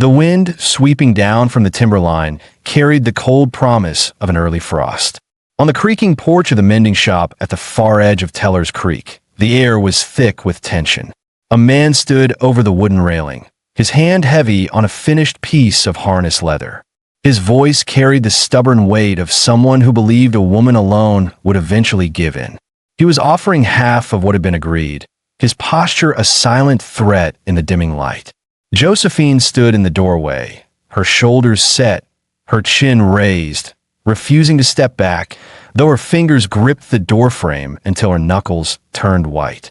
The wind, sweeping down from the timberline, carried the cold promise of an early frost. On the creaking porch of the mending shop at the far edge of Teller's Creek, the air was thick with tension. A man stood over the wooden railing, his hand heavy on a finished piece of harness leather. His voice carried the stubborn weight of someone who believed a woman alone would eventually give in. He was offering half of what had been agreed, his posture a silent threat in the dimming light. Josephine stood in the doorway, her shoulders set, her chin raised, refusing to step back, though her fingers gripped the doorframe until her knuckles turned white.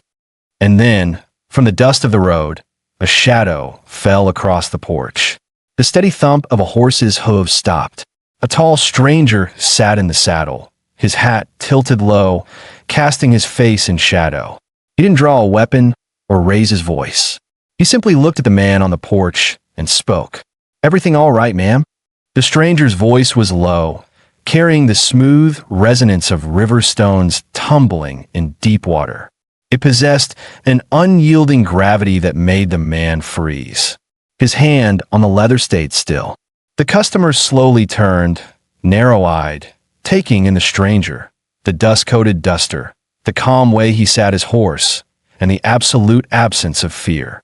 And then, from the dust of the road, a shadow fell across the porch. The steady thump of a horse's hooves stopped. A tall stranger sat in the saddle, his hat tilted low, casting his face in shadow. He didn't draw a weapon or raise his voice. He simply looked at the man on the porch and spoke. "Everything all right, ma'am?" The stranger's voice was low, carrying the smooth resonance of river stones tumbling in deep water. It possessed an unyielding gravity that made the man freeze. His hand on the leather stayed still. The customer slowly turned, narrow-eyed, taking in the stranger, the dust-coated duster, the calm way he sat his horse, and the absolute absence of fear.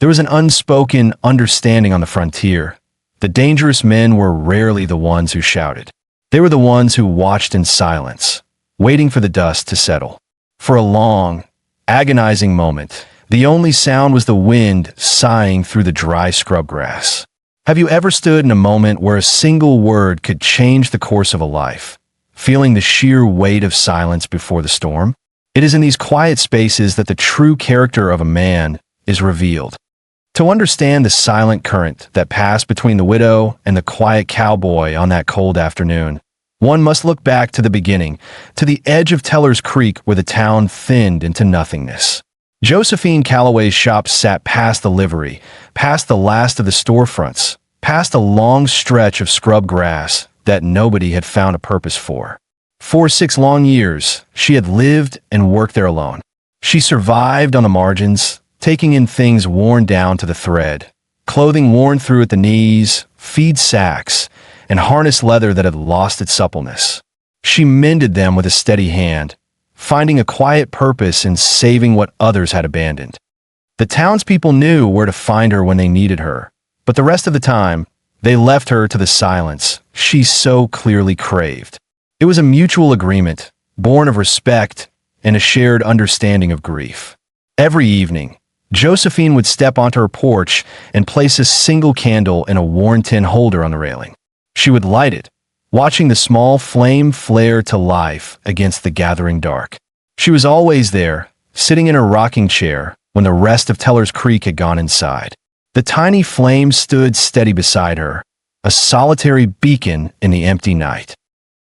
There was an unspoken understanding on the frontier. The dangerous men were rarely the ones who shouted. They were the ones who watched in silence, waiting for the dust to settle. For a long, agonizing moment, the only sound was the wind sighing through the dry scrub grass. Have you ever stood in a moment where a single word could change the course of a life, feeling the sheer weight of silence before the storm? It is in these quiet spaces that the true character of a man is revealed. To understand the silent current that passed between the widow and the quiet cowboy on that cold afternoon, one must look back to the beginning, to the edge of Teller's Creek where the town thinned into nothingness. Josephine Calloway's shop sat past the livery, past the last of the storefronts, past a long stretch of scrub grass that nobody had found a purpose for. For 6 long years, she had lived and worked there alone. She survived on the margins, taking in things worn down to the thread, clothing worn through at the knees, feed sacks, and harness leather that had lost its suppleness. She mended them with a steady hand, finding a quiet purpose in saving what others had abandoned. The townspeople knew where to find her when they needed her, but the rest of the time, they left her to the silence she so clearly craved. It was a mutual agreement, born of respect and a shared understanding of grief. Every evening, Josephine would step onto her porch and place a single candle in a worn tin holder on the railing. She would light it, watching the small flame flare to life against the gathering dark. She was always there, sitting in her rocking chair when the rest of Teller's Creek had gone inside. The tiny flame stood steady beside her, a solitary beacon in the empty night.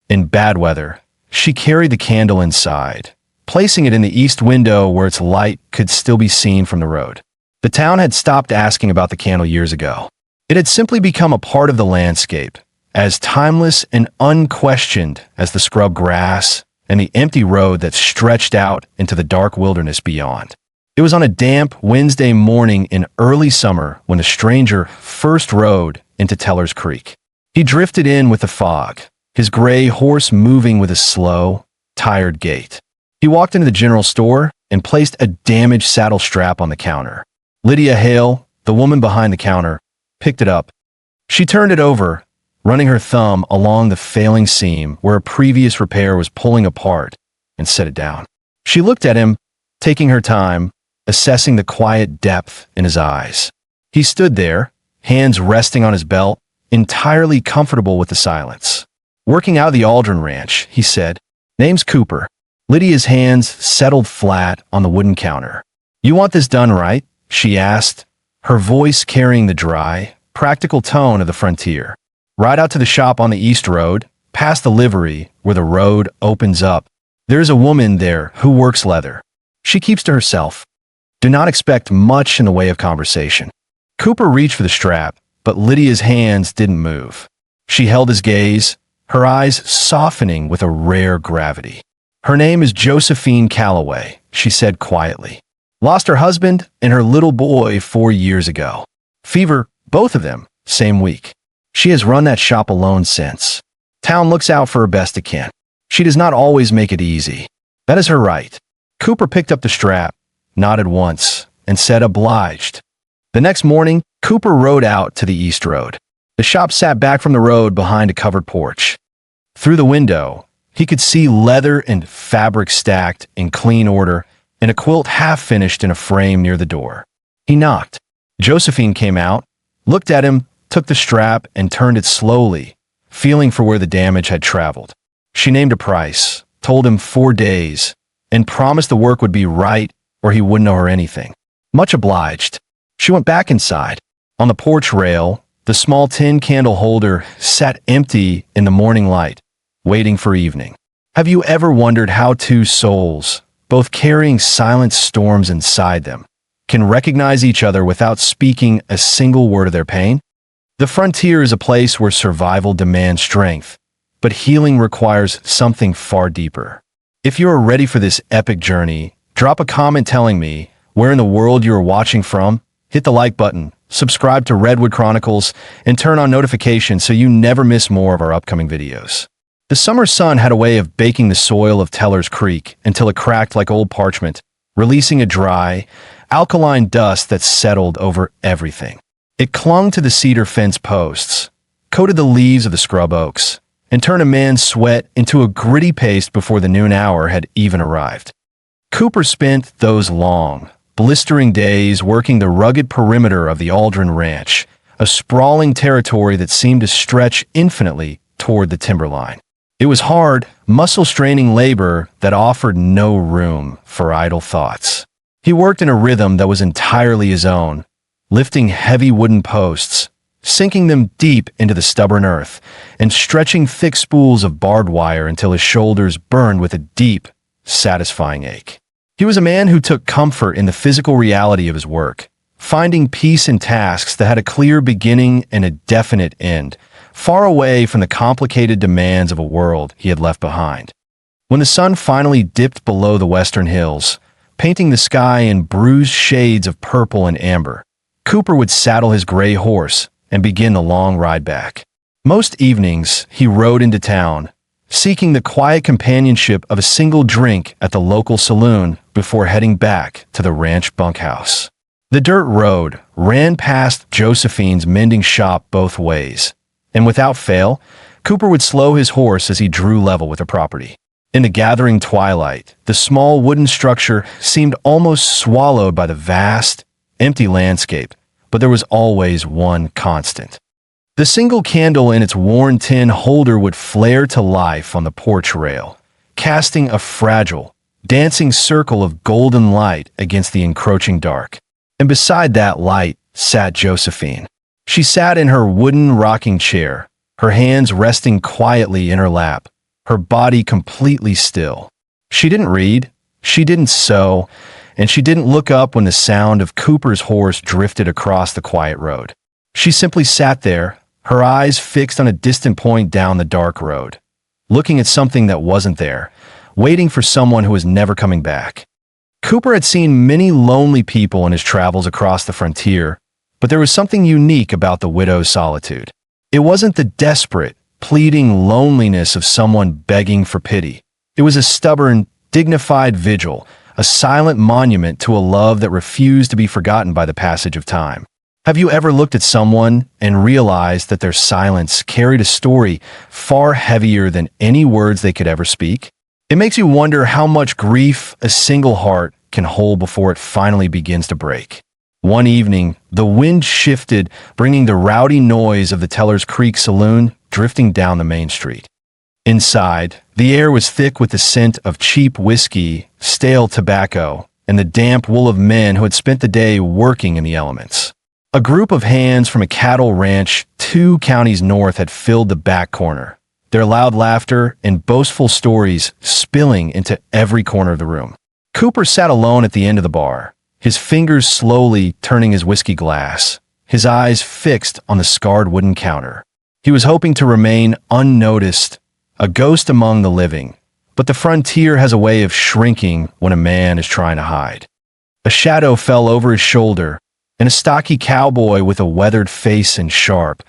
In bad weather, she carried the candle inside, placing it in the east window where its light could still be seen from the road. The town had stopped asking about the candle years ago. It had simply become a part of the landscape, as timeless and unquestioned as the scrub grass and the empty road that stretched out into the dark wilderness beyond. It was on a damp Wednesday morning in early summer when the stranger first rode into Teller's Creek. He drifted in with the fog, his gray horse moving with a slow, tired gait. He walked into the general store and placed a damaged saddle strap on the counter. Lydia Hale, the woman behind the counter, picked it up. She turned it over, running her thumb along the failing seam where a previous repair was pulling apart, and set it down. She looked at him, taking her time, assessing the quiet depth in his eyes. He stood there, hands resting on his belt, entirely comfortable with the silence. "Working out of the Aldrin Ranch," he said. "Name's Cooper." Lydia's hands settled flat on the wooden counter. "You want this done right?" she asked, her voice carrying the dry, practical tone of the frontier. "Right out to the shop on the East Road, past the livery where the road opens up. There's a woman there who works leather. She keeps to herself. Do not expect much in the way of conversation." Cooper reached for the strap, but Lydia's hands didn't move. She held his gaze, her eyes softening with a rare gravity. "Her name is Josephine Calloway," she said quietly. "Lost her husband and her little boy 4 years ago. Fever, both of them, same week. She has run that shop alone since. Town looks out for her best it can. She does not always make it easy. That is her right. Cooper picked up the strap, nodded once, and said obliged. The next morning, Cooper rode out to the East Road. The shop sat back from the road behind a covered porch. Through the window, he could see leather and fabric stacked in clean order and a quilt half finished in a frame near the door. He knocked. Josephine came out, looked at him, took the strap, and turned it slowly, feeling for where the damage had traveled. She named a price, told him 4 days, and promised the work would be right or he wouldn't owe her anything. Much obliged. She went back inside. On the porch rail, the small tin candle holder sat empty in the morning light, waiting for evening. Have you ever wondered how two souls, both carrying silent storms inside them, can recognize each other without speaking a single word of their pain? The frontier is a place where survival demands strength, but healing requires something far deeper. If you are ready for this epic journey, drop a comment telling me where in the world you are watching from, hit the like button, subscribe to Redwood Chronicles, and turn on notifications so you never miss more of our upcoming videos. The summer sun had a way of baking the soil of Teller's Creek until it cracked like old parchment, releasing a dry, alkaline dust that settled over everything. It clung to the cedar fence posts, coated the leaves of the scrub oaks, and turned a man's sweat into a gritty paste before the noon hour had even arrived. Cooper spent those long, blistering days working the rugged perimeter of the Aldrin Ranch, a sprawling territory that seemed to stretch infinitely toward the timberline. It was hard, muscle-straining labor that offered no room for idle thoughts. He worked in a rhythm that was entirely his own, lifting heavy wooden posts, sinking them deep into the stubborn earth, and stretching thick spools of barbed wire until his shoulders burned with a deep, satisfying ache. He was a man who took comfort in the physical reality of his work, finding peace in tasks that had a clear beginning and a definite end, far away from the complicated demands of a world he had left behind. When the sun finally dipped below the western hills, painting the sky in bruised shades of purple and amber, Cooper would saddle his gray horse and begin the long ride back. Most evenings, he rode into town, seeking the quiet companionship of a single drink at the local saloon before heading back to the ranch bunkhouse. The dirt road ran past Josephine's mending shop both ways, and without fail, Cooper would slow his horse as he drew level with the property. In the gathering twilight, the small wooden structure seemed almost swallowed by the vast, empty landscape, but there was always one constant. The single candle in its worn tin holder would flare to life on the porch rail, casting a fragile, dancing circle of golden light against the encroaching dark. And beside that light sat Josephine. She sat in her wooden rocking chair, her hands resting quietly in her lap, her body completely still. She didn't read, she didn't sew, and she didn't look up when the sound of Cooper's horse drifted across the quiet road. She simply sat there, her eyes fixed on a distant point down the dark road, looking at something that wasn't there, waiting for someone who was never coming back. Cooper had seen many lonely people in his travels across the frontier, but there was something unique about the widow's solitude. It wasn't the desperate, pleading loneliness of someone begging for pity. It was a stubborn, dignified vigil, a silent monument to a love that refused to be forgotten by the passage of time. Have you ever looked at someone and realized that their silence carried a story far heavier than any words they could ever speak? It makes you wonder how much grief a single heart can hold before it finally begins to break. One evening, the wind shifted, bringing the rowdy noise of the Teller's Creek saloon drifting down the main street. Inside, the air was thick with the scent of cheap whiskey, stale tobacco, and the damp wool of men who had spent the day working in the elements. A group of hands from a cattle ranch 2 counties north had filled the back corner, their loud laughter and boastful stories spilling into every corner of the room. Cooper sat alone at the end of the bar, his fingers slowly turning his whiskey glass, his eyes fixed on the scarred wooden counter. He was hoping to remain unnoticed, a ghost among the living, but the frontier has a way of shrinking when a man is trying to hide. A shadow fell over his shoulder, and a stocky cowboy with a weathered face and sharp,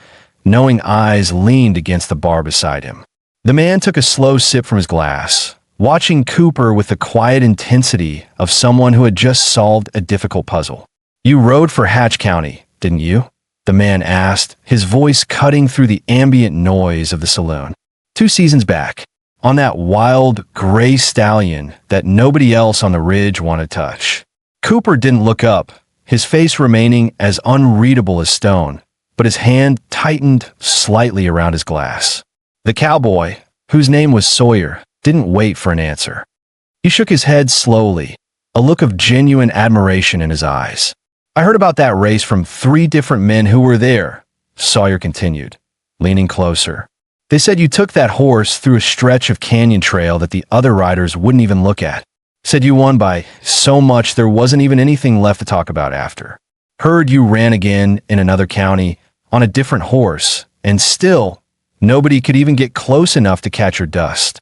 knowing eyes leaned against the bar beside him. The man took a slow sip from his glass, watching Cooper with the quiet intensity of someone who had just solved a difficult puzzle. "You rode for Hatch County, didn't you?" the man asked, his voice cutting through the ambient noise of the saloon. "2 seasons back, on that wild gray stallion that nobody else on the ridge wanted to touch." Cooper didn't look up, his face remaining as unreadable as stone, but his hand tightened slightly around his glass. The cowboy, whose name was Sawyer, didn't wait for an answer. He shook his head slowly, a look of genuine admiration in his eyes. "I heard about that race from 3 different men who were there," Sawyer continued, leaning closer. "They said you took that horse through a stretch of canyon trail that the other riders wouldn't even look at. Said you won by so much there wasn't even anything left to talk about after. Heard you ran again in another county on a different horse, and still, nobody could even get close enough to catch your dust."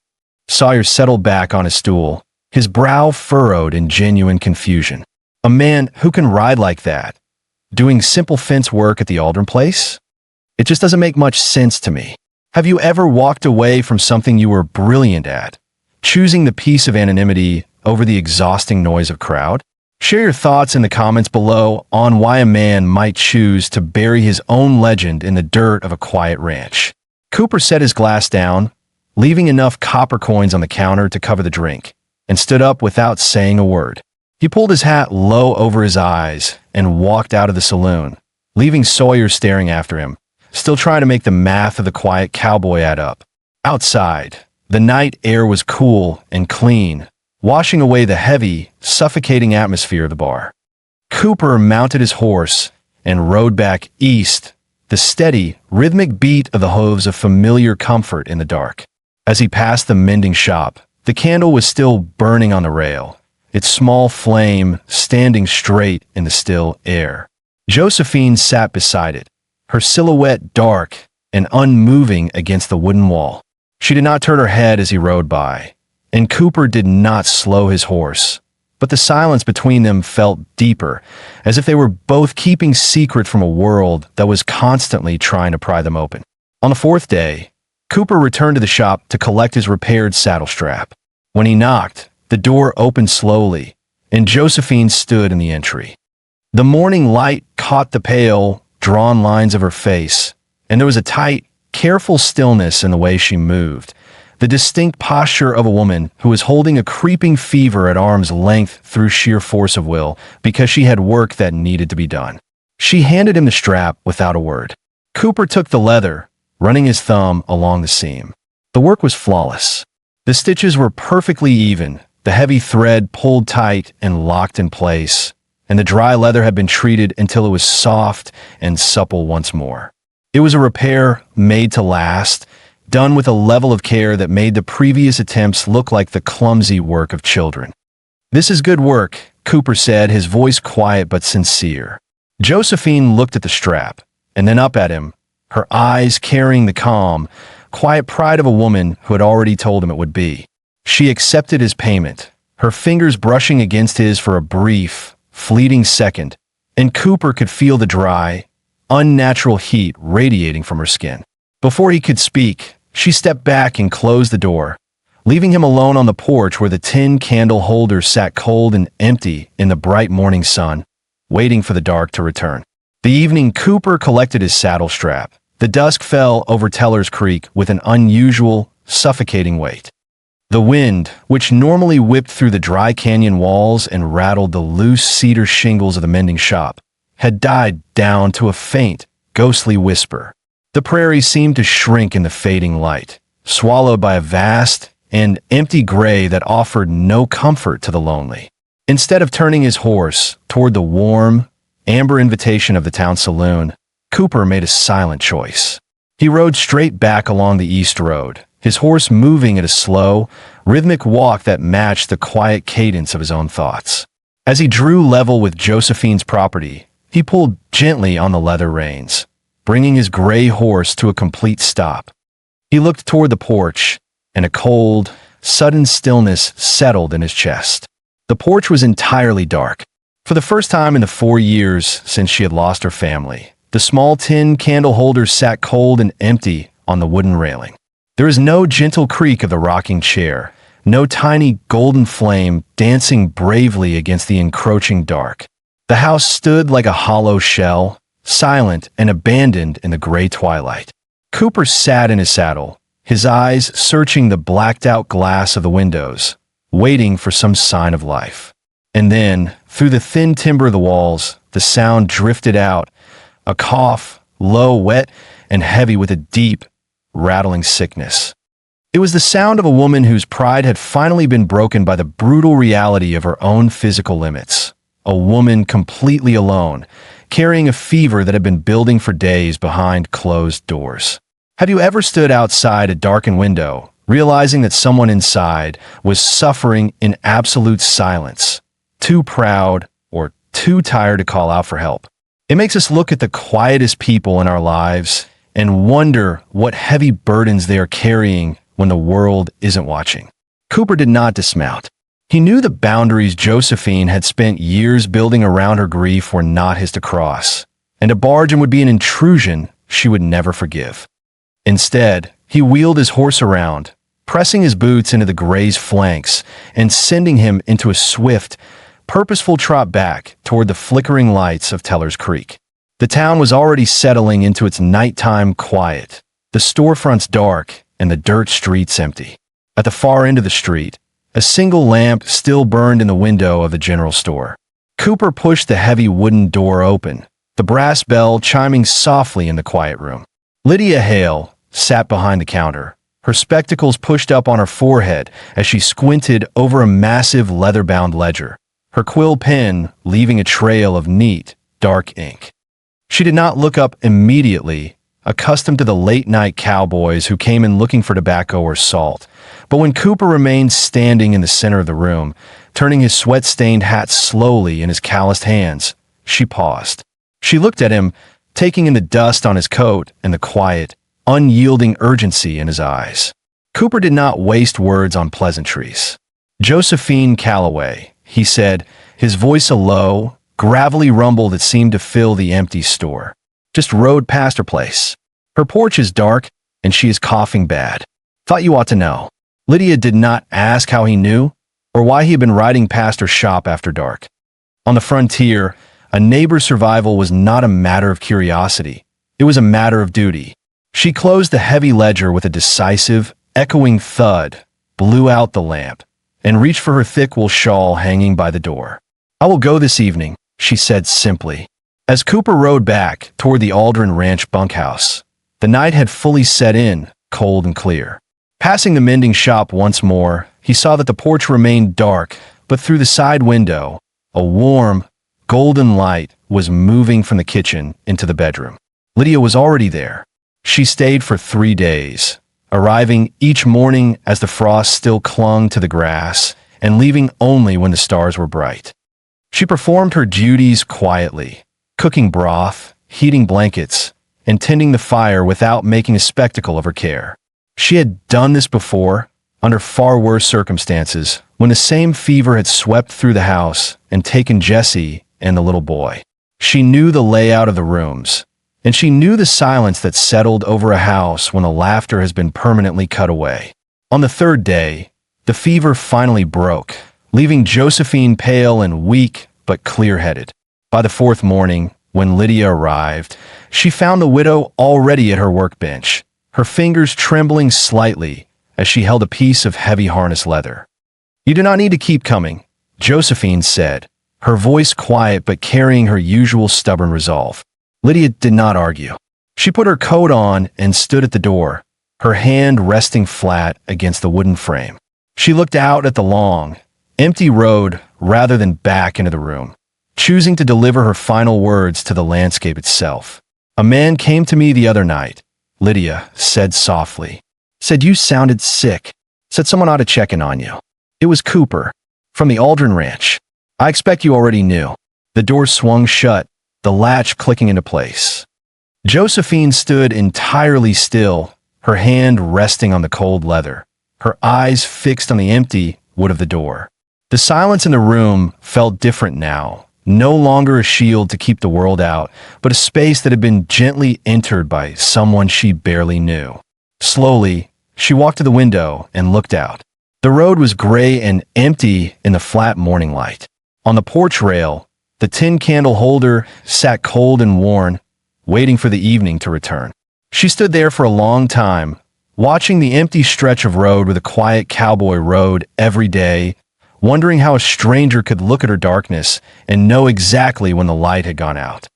Sawyer settled back on his stool, his brow furrowed in genuine confusion. "A man who can ride like that, doing simple fence work at the Aldrin place? It just doesn't make much sense to me. Have you ever walked away from something you were brilliant at, choosing the peace of anonymity over the exhausting noise of crowd?" Share your thoughts in the comments below on why a man might choose to bury his own legend in the dirt of a quiet ranch. Cooper set his glass down, leaving enough copper coins on the counter to cover the drink, and stood up without saying a word. He pulled his hat low over his eyes and walked out of the saloon, leaving Sawyer staring after him, still trying to make the math of the quiet cowboy add up. Outside, the night air was cool and clean, washing away the heavy, suffocating atmosphere of the bar. Cooper mounted his horse and rode back east, the steady, rhythmic beat of the hooves a familiar comfort in the dark. As he passed the mending shop, the candle was still burning on the rail, its small flame standing straight in the still air. Josephine sat beside it, her silhouette dark and unmoving against the wooden wall. She did not turn her head as he rode by, and Cooper did not slow his horse, but the silence between them felt deeper, as if they were both keeping secret from a world that was constantly trying to pry them open. On the 4th day, Cooper returned to the shop to collect his repaired saddle strap. When he knocked, the door opened slowly, and Josephine stood in the entry. The morning light caught the pale, drawn lines of her face, and there was a tight, careful stillness in the way she moved, the distinct posture of a woman who was holding a creeping fever at arm's length through sheer force of will because she had work that needed to be done. She handed him the strap without a word. Cooper took the leather, running his thumb along the seam. The work was flawless. The stitches were perfectly even, the heavy thread pulled tight and locked in place, and the dry leather had been treated until it was soft and supple once more. It was a repair made to last, done with a level of care that made the previous attempts look like the clumsy work of children. "This is good work," Cooper said, his voice quiet but sincere. Josephine looked at the strap, and then up at him, her eyes carrying the calm, quiet pride of a woman who had already told him it would be. She accepted his payment, her fingers brushing against his for a brief, fleeting second, and Cooper could feel the dry, unnatural heat radiating from her skin. Before he could speak, she stepped back and closed the door, leaving him alone on the porch where the tin candle holder sat cold and empty in the bright morning sun, waiting for the dark to return. The evening, Cooper collected his saddle strap. The dusk fell over Teller's Creek with an unusual, suffocating weight. The wind, which normally whipped through the dry canyon walls and rattled the loose cedar shingles of the mending shop, had died down to a faint, ghostly whisper. The prairie seemed to shrink in the fading light, swallowed by a vast and empty gray that offered no comfort to the lonely. Instead of turning his horse toward the warm, amber invitation of the town saloon, Cooper made a silent choice. He rode straight back along the east road, his horse moving at a slow, rhythmic walk that matched the quiet cadence of his own thoughts. As he drew level with Josephine's property, he pulled gently on the leather reins, bringing his gray horse to a complete stop. He looked toward the porch, and a cold, sudden stillness settled in his chest. The porch was entirely dark. For the first time in the 4 years since she had lost her family, the small tin candle holder sat cold and empty on the wooden railing. There was no gentle creak of the rocking chair, no tiny golden flame dancing bravely against the encroaching dark. The house stood like a hollow shell, silent and abandoned in the gray twilight. Cooper sat in his saddle, his eyes searching the blacked-out glass of the windows, waiting for some sign of life. And then, through the thin timber of the walls, the sound drifted out, a cough, low, wet, and heavy with a deep, rattling sickness. It was the sound of a woman whose pride had finally been broken by the brutal reality of her own physical limits. A woman completely alone, carrying a fever that had been building for days behind closed doors. Have you ever stood outside a darkened window, realizing that someone inside was suffering in absolute silence, too proud or too tired to call out for help? It makes us look at the quietest people in our lives and wonder what heavy burdens they are carrying when the world isn't watching. Cooper did not dismount. He knew the boundaries Josephine had spent years building around her grief were not his to cross, and to barge in would be an intrusion she would never forgive. Instead, he wheeled his horse around, pressing his boots into the gray's flanks and sending him into a swift, purposeful trot back toward the flickering lights of Teller's Creek. The town was already settling into its nighttime quiet, the storefronts dark and the dirt streets empty. At the far end of the street, a single lamp still burned in the window of the general store. Cooper pushed the heavy wooden door open, the brass bell chiming softly in the quiet room. Lydia Hale sat behind the counter, her spectacles pushed up on her forehead as she squinted over a massive leather-bound ledger, her quill pen leaving a trail of neat, dark ink. She did not look up immediately, accustomed to the late-night cowboys who came in looking for tobacco or salt. But when Cooper remained standing in the center of the room, turning his sweat-stained hat slowly in his calloused hands, she paused. She looked at him, taking in the dust on his coat and the quiet, unyielding urgency in his eyes. Cooper did not waste words on pleasantries. "Josephine Calloway," he said, his voice a low, gravelly rumble that seemed to fill the empty store. "Just rode past her place. Her porch is dark, and she is coughing bad. Thought you ought to know." Lydia did not ask how he knew, or why he had been riding past her shop after dark. On the frontier, a neighbor's survival was not a matter of curiosity. It was a matter of duty. She closed the heavy ledger with a decisive, echoing thud, blew out the lamp, and reached for her thick wool shawl hanging by the door. "I will go this evening," she said simply. As Cooper rode back toward the Aldrin Ranch bunkhouse, the night had fully set in, cold and clear. Passing the mending shop once more, he saw that the porch remained dark, but through the side window, a warm, golden light was moving from the kitchen into the bedroom. Lydia was already there. She stayed for 3 days, arriving each morning as the frost still clung to the grass and leaving only when the stars were bright. She performed her duties quietly, cooking broth, heating blankets, and tending the fire without making a spectacle of her care. She had done this before, under far worse circumstances, when the same fever had swept through the house and taken Jessie and the little boy. She knew the layout of the rooms, and she knew the silence that settled over a house when the laughter has been permanently cut away. On the 3rd day, the fever finally broke, leaving Josephine pale and weak but clear-headed. By the 4th morning, when Lydia arrived, she found the widow already at her workbench, her fingers trembling slightly as she held a piece of heavy harness leather. "You do not need to keep coming," Josephine said, her voice quiet but carrying her usual stubborn resolve. Lydia did not argue. She put her coat on and stood at the door, her hand resting flat against the wooden frame. She looked out at the long, empty road rather than back into the room, choosing to deliver her final words to the landscape itself. "A man came to me the other night," Lydia said softly. "Said you sounded sick. Said someone ought to check in on you. It was Cooper, from the Aldrin Ranch. I expect you already knew." The door swung shut, the latch clicking into place. Josephine stood entirely still, her hand resting on the cold leather, her eyes fixed on the empty wood of the door. The silence in the room felt different now, no longer a shield to keep the world out, but a space that had been gently entered by someone she barely knew. Slowly, she walked to the window and looked out. The road was gray and empty in the flat morning light. On the porch rail, the tin candle holder sat cold and worn, waiting for the evening to return. She stood there for a long time, watching the empty stretch of road where the quiet cowboy rode every day, wondering how a stranger could look at her darkness and know exactly when the light had gone out.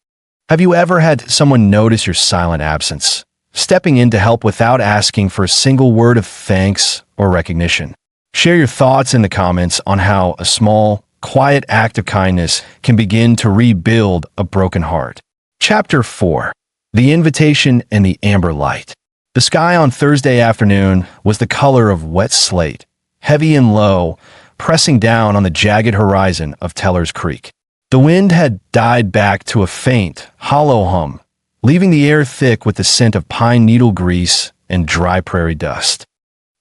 Have you ever had someone notice your silent absence, stepping in to help without asking for a single word of thanks or recognition? Share your thoughts in the comments on how a small, quiet act of kindness can begin to rebuild a broken heart. Chapter 4. The Invitation and the Amber Light. The sky on Thursday afternoon was the color of wet slate, heavy and low, pressing down on the jagged horizon of Teller's Creek. The wind had died back to a faint, hollow hum, leaving the air thick with the scent of pine needle grease and dry prairie dust.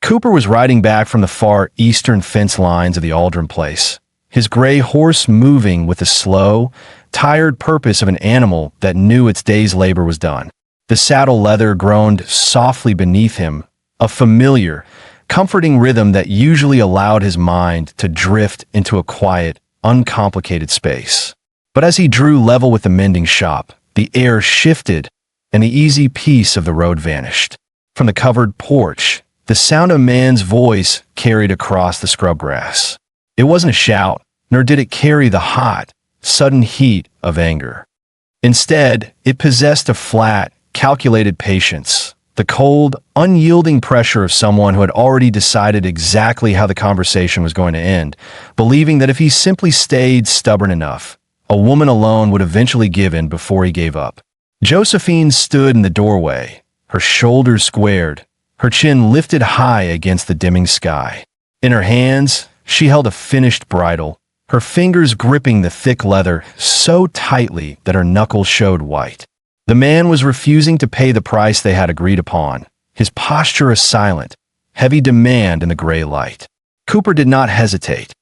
Cooper was riding back from the far eastern fence lines of the Aldrin place, his gray horse moving with the slow, tired purpose of an animal that knew its day's labor was done. The saddle leather groaned softly beneath him, a familiar, comforting rhythm that usually allowed his mind to drift into a quiet, uncomplicated space. But as he drew level with the mending shop, the air shifted and the easy peace of the road vanished. From the covered porch, the sound of a man's voice carried across the scrub grass. It wasn't a shout, nor did it carry the hot, sudden heat of anger. Instead, it possessed a flat, calculated patience, the cold, unyielding pressure of someone who had already decided exactly how the conversation was going to end, believing that if he simply stayed stubborn enough, a woman alone would eventually give in before he gave up. Josephine stood in the doorway, her shoulders squared, her chin lifted high against the dimming sky. In her hands, she held a finished bridle, her fingers gripping the thick leather so tightly that her knuckles showed white. The man was refusing to pay the price they had agreed upon, his posture a silent, heavy demand in the gray light. Cooper did not hesitate.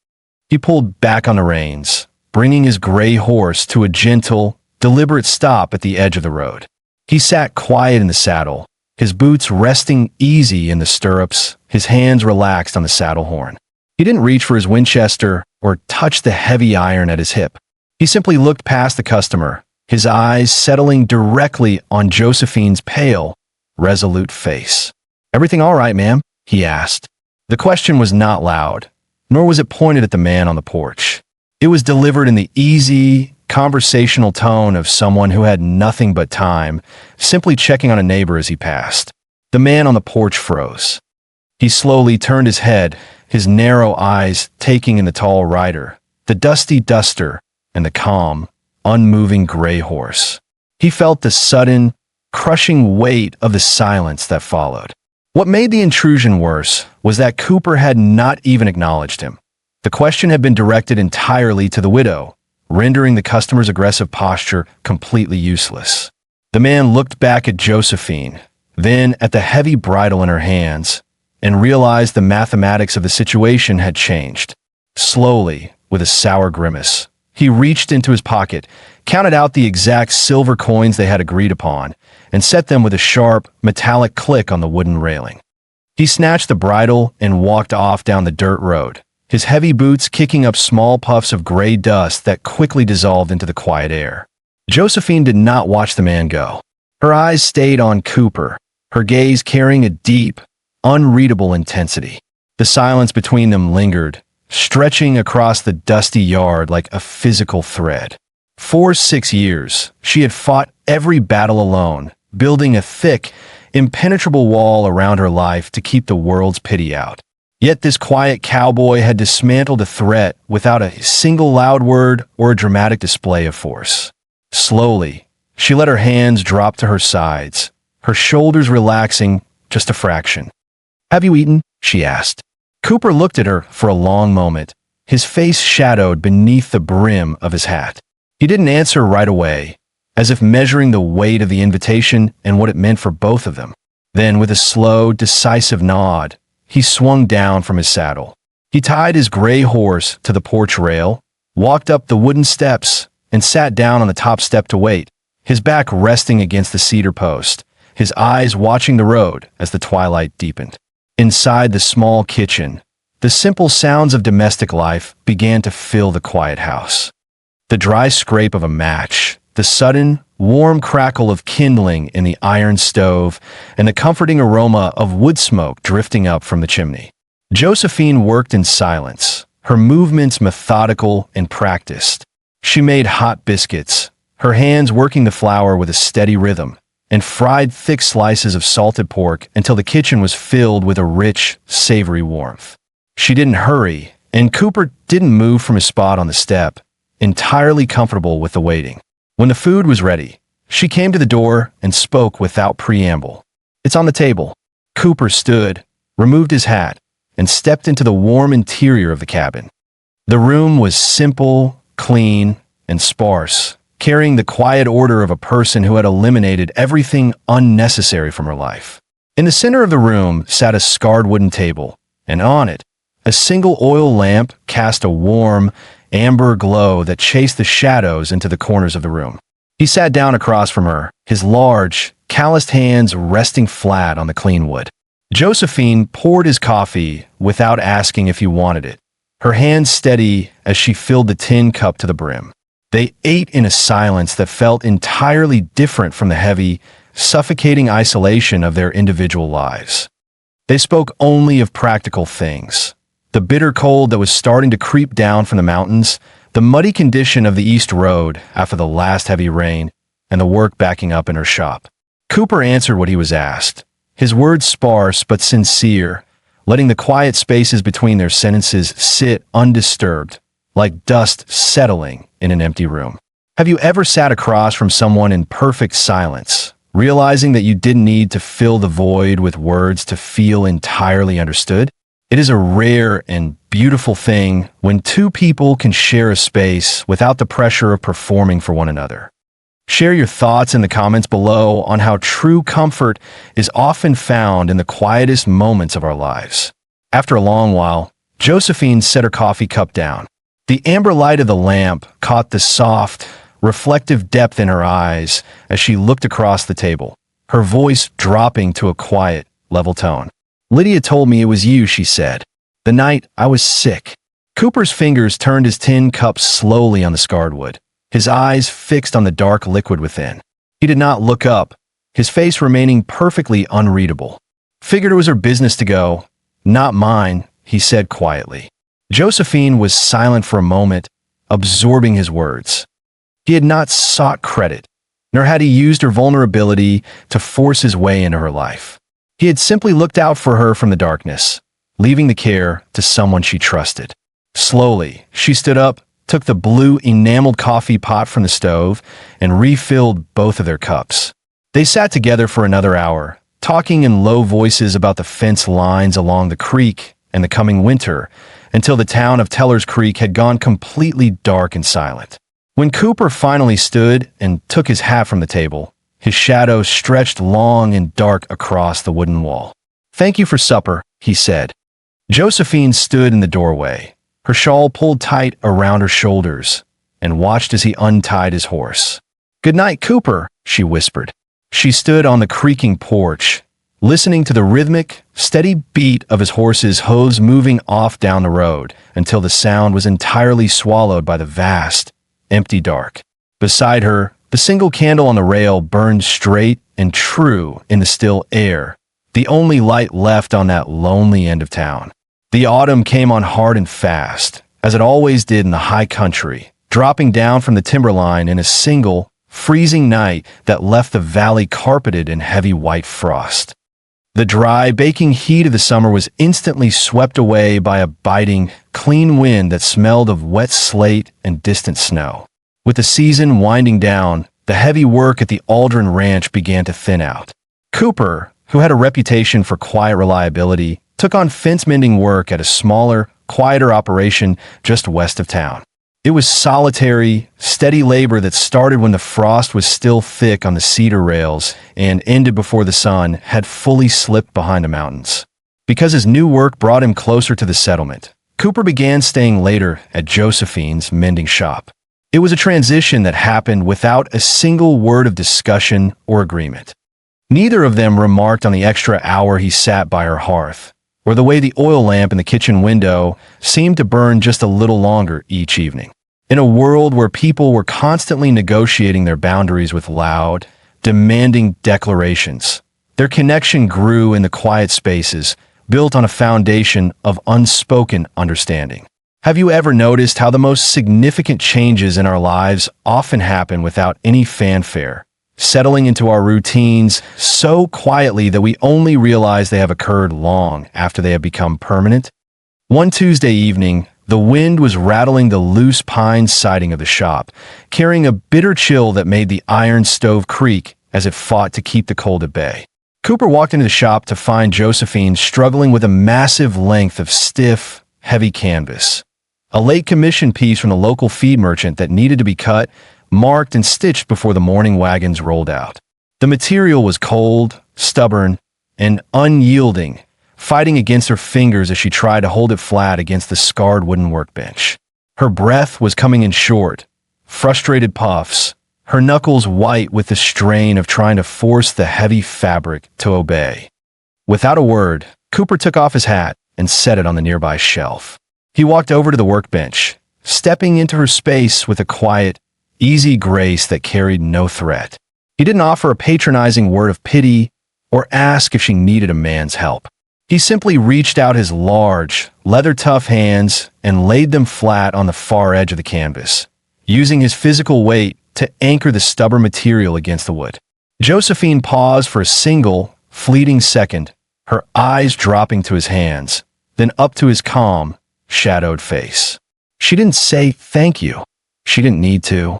He pulled back on the reins, bringing his gray horse to a gentle, deliberate stop at the edge of the road. He sat quiet in the saddle, his boots resting easy in the stirrups, his hands relaxed on the saddle horn. He didn't reach for his Winchester or touch the heavy iron at his hip. He simply looked past the customer, his eyes settling directly on Josephine's pale, resolute face. "Everything all right, ma'am?" he asked. The question was not loud, nor was it pointed at the man on the porch. It was delivered in the easy, conversational tone of someone who had nothing but time, simply checking on a neighbor as he passed. The man on the porch froze. He slowly turned his head, his narrow eyes taking in the tall rider, the dusty duster, and the calm, unmoving gray horse. He felt the sudden, crushing weight of the silence that followed. What made the intrusion worse was that Cooper had not even acknowledged him. The question had been directed entirely to the widow, rendering the customer's aggressive posture completely useless. The man looked back at Josephine, then at the heavy bridle in her hands, and realized the mathematics of the situation had changed. Slowly, with a sour grimace, he reached into his pocket, counted out the exact silver coins they had agreed upon, and set them with a sharp, metallic click on the wooden railing. He snatched the bridle and walked off down the dirt road, his heavy boots kicking up small puffs of gray dust that quickly dissolved into the quiet air. Josephine did not watch the man go. Her eyes stayed on Cooper, her gaze carrying a deep, unreadable intensity. The silence between them lingered, stretching across the dusty yard like a physical thread. For 6 years, she had fought every battle alone, building a thick, impenetrable wall around her life to keep the world's pity out. Yet this quiet cowboy had dismantled a threat without a single loud word or a dramatic display of force. Slowly, she let her hands drop to her sides, her shoulders relaxing just a fraction. "Have you eaten?" she asked. Cooper looked at her for a long moment, his face shadowed beneath the brim of his hat. He didn't answer right away, as if measuring the weight of the invitation and what it meant for both of them. Then, with a slow, decisive nod, he swung down from his saddle. He tied his gray horse to the porch rail, walked up the wooden steps, and sat down on the top step to wait, his back resting against the cedar post, his eyes watching the road as the twilight deepened. Inside the small kitchen, the simple sounds of domestic life began to fill the quiet house. The dry scrape of a match, the sudden, warm crackle of kindling in the iron stove, and the comforting aroma of wood smoke drifting up from the chimney. Josephine worked in silence, her movements methodical and practiced. She made hot biscuits, her hands working the flour with a steady rhythm, and fried thick slices of salted pork until the kitchen was filled with a rich, savory warmth. She didn't hurry, and Cooper didn't move from his spot on the step, entirely comfortable with the waiting. When the food was ready, she came to the door and spoke without preamble. "It's on the table." Cooper stood, removed his hat, and stepped into the warm interior of the cabin. The room was simple, clean, and sparse, carrying the quiet order of a person who had eliminated everything unnecessary from her life. In the center of the room sat a scarred wooden table, and on it, a single oil lamp cast a warm, amber glow that chased the shadows into the corners of the room. He sat down across from her, his large, calloused hands resting flat on the clean wood. Josephine poured his coffee without asking if he wanted it, her hands steady as she filled the tin cup to the brim. They ate in a silence that felt entirely different from the heavy, suffocating isolation of their individual lives. They spoke only of practical things. The bitter cold that was starting to creep down from the mountains, the muddy condition of the East Road after the last heavy rain, and the work backing up in her shop. Cooper answered what he was asked, his words sparse but sincere, letting the quiet spaces between their sentences sit undisturbed, like dust settling in an empty room. Have you ever sat across from someone in perfect silence, realizing that you didn't need to fill the void with words to feel entirely understood? It is a rare and beautiful thing when two people can share a space without the pressure of performing for one another. Share your thoughts in the comments below on how true comfort is often found in the quietest moments of our lives. After a long while, Josephine set her coffee cup down. The amber light of the lamp caught the soft, reflective depth in her eyes as she looked across the table, her voice dropping to a quiet, level tone. "Lydia told me it was you," she said. "The night I was sick." Cooper's fingers turned his tin cup slowly on the scarred wood, his eyes fixed on the dark liquid within. He did not look up, his face remaining perfectly unreadable. "Figured it was her business to go. Not mine," he said quietly. Josephine was silent for a moment, absorbing his words. He had not sought credit, nor had he used her vulnerability to force his way into her life. He had simply looked out for her from the darkness, leaving the care to someone she trusted. Slowly, she stood up, took the blue enameled coffee pot from the stove, and refilled both of their cups. They sat together for another hour, talking in low voices about the fence lines along the creek and the coming winter, until the town of Teller's Creek had gone completely dark and silent. When Cooper finally stood and took his hat from the table, his shadow stretched long and dark across the wooden wall. "Thank you for supper," he said. Josephine stood in the doorway, her shawl pulled tight around her shoulders, and watched as he untied his horse. "Good night, Cooper," she whispered. She stood on the creaking porch, listening to the rhythmic, steady beat of his horse's hooves moving off down the road until the sound was entirely swallowed by the vast, empty dark. Beside her, the single candle on the rail burned straight and true in the still air, the only light left on that lonely end of town. The autumn came on hard and fast, as it always did in the high country, dropping down from the timberline in a single, freezing night that left the valley carpeted in heavy white frost. The dry, baking heat of the summer was instantly swept away by a biting, clean wind that smelled of wet slate and distant snow. With the season winding down, the heavy work at the Aldrin Ranch began to thin out. Cooper, who had a reputation for quiet reliability, took on fence-mending work at a smaller, quieter operation just west of town. It was solitary, steady labor that started when the frost was still thick on the cedar rails and ended before the sun had fully slipped behind the mountains. Because his new work brought him closer to the settlement, Cooper began staying later at Josephine's mending shop. It was a transition that happened without a single word of discussion or agreement. Neither of them remarked on the extra hour he sat by her hearth, or the way the oil lamp in the kitchen window seemed to burn just a little longer each evening. In a world where people were constantly negotiating their boundaries with loud, demanding declarations, their connection grew in the quiet spaces, built on a foundation of unspoken understanding. Have you ever noticed how the most significant changes in our lives often happen without any fanfare, settling into our routines so quietly that we only realize they have occurred long after they have become permanent? One Tuesday evening, the wind was rattling the loose pine siding of the shop, carrying a bitter chill that made the iron stove creak as it fought to keep the cold at bay. Cooper walked into the shop to find Josephine struggling with a massive length of stiff, heavy canvas. A late commission piece from the local feed merchant that needed to be cut, marked, and stitched before the morning wagons rolled out. The material was cold, stubborn, and unyielding, fighting against her fingers as she tried to hold it flat against the scarred wooden workbench. Her breath was coming in short, frustrated puffs, her knuckles white with the strain of trying to force the heavy fabric to obey. Without a word, Cooper took off his hat and set it on the nearby shelf. He walked over to the workbench, stepping into her space with a quiet, easy grace that carried no threat. He didn't offer a patronizing word of pity or ask if she needed a man's help. He simply reached out his large, leather-tough hands and laid them flat on the far edge of the canvas, using his physical weight to anchor the stubborn material against the wood. Josephine paused for a single, fleeting second, her eyes dropping to his hands, then up to his calm, shadowed face. She didn't say thank you. She didn't need to.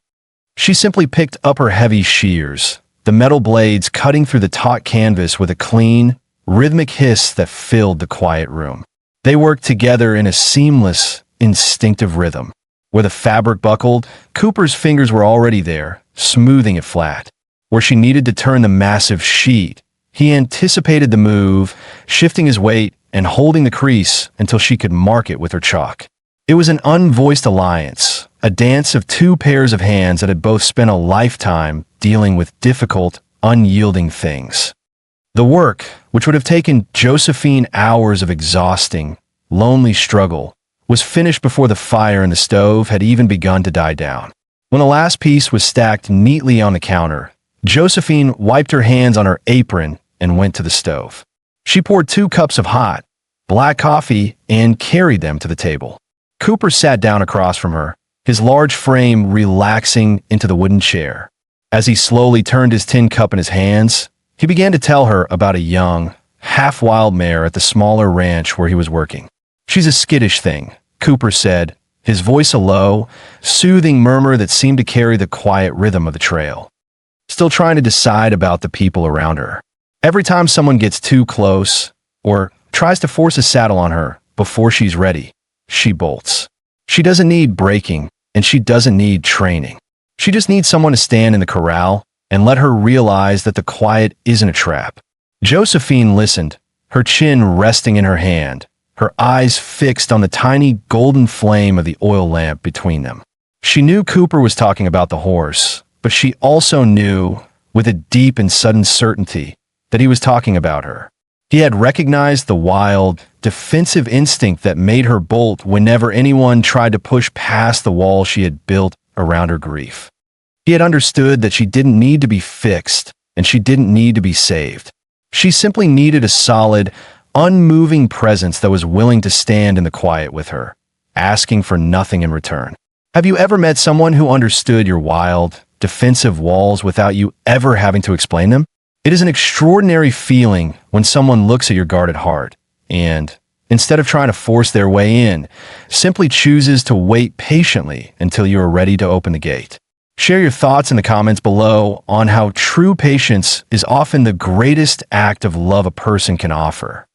She simply picked up her heavy shears, the metal blades cutting through the taut canvas with a clean, rhythmic hiss that filled the quiet room. They worked together in a seamless, instinctive rhythm. Where the fabric buckled, Cooper's fingers were already there, smoothing it flat. Where she needed to turn the massive sheet, he anticipated the move, shifting his weight and holding the crease until she could mark it with her chalk. It was an unvoiced alliance, a dance of two pairs of hands that had both spent a lifetime dealing with difficult, unyielding things. The work, which would have taken Josephine hours of exhausting, lonely struggle, was finished before the fire in the stove had even begun to die down. When the last piece was stacked neatly on the counter, Josephine wiped her hands on her apron and went to the stove. She poured 2 cups of hot, black coffee and carried them to the table. Cooper sat down across from her, his large frame relaxing into the wooden chair. As he slowly turned his tin cup in his hands, he began to tell her about a young, half-wild mare at the smaller ranch where he was working. "She's a skittish thing," Cooper said, his voice a low, soothing murmur that seemed to carry the quiet rhythm of the trail. "Still trying to decide about the people around her. Every time someone gets too close or tries to force a saddle on her before she's ready, she bolts. She doesn't need breaking, and she doesn't need training. She just needs someone to stand in the corral and let her realize that the quiet isn't a trap." Josephine listened, her chin resting in her hand, her eyes fixed on the tiny golden flame of the oil lamp between them. She knew Cooper was talking about the horse, but she also knew, with a deep and sudden certainty, that he was talking about her. He had recognized the wild, defensive instinct that made her bolt whenever anyone tried to push past the wall she had built around her grief. He had understood that she didn't need to be fixed, and she didn't need to be saved. She simply needed a solid, unmoving presence that was willing to stand in the quiet with her, asking for nothing in return. Have you ever met someone who understood your wild, defensive walls without you ever having to explain them? It is an extraordinary feeling when someone looks at your guarded heart and, instead of trying to force their way in, simply chooses to wait patiently until you are ready to open the gate. Share your thoughts in the comments below on how true patience is often the greatest act of love a person can offer.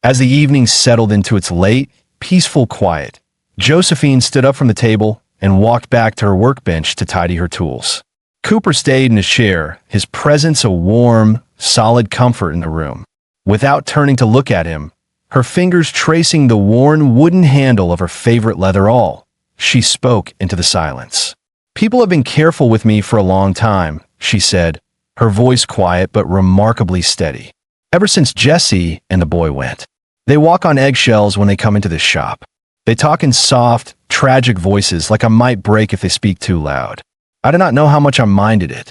As the evening settled into its late, peaceful quiet, Josephine stood up from the table and walked back to her workbench to tidy her tools. Cooper stayed in his chair, his presence a warm, solid comfort in the room. Without turning to look at him, her fingers tracing the worn wooden handle of her favorite leather awl, she spoke into the silence. "People have been careful with me for a long time," she said, her voice quiet but remarkably steady. "Ever since Jesse and the boy went. They walk on eggshells when they come into this shop. They talk in soft, tragic voices like I might break if they speak too loud. I did not know how much I minded it.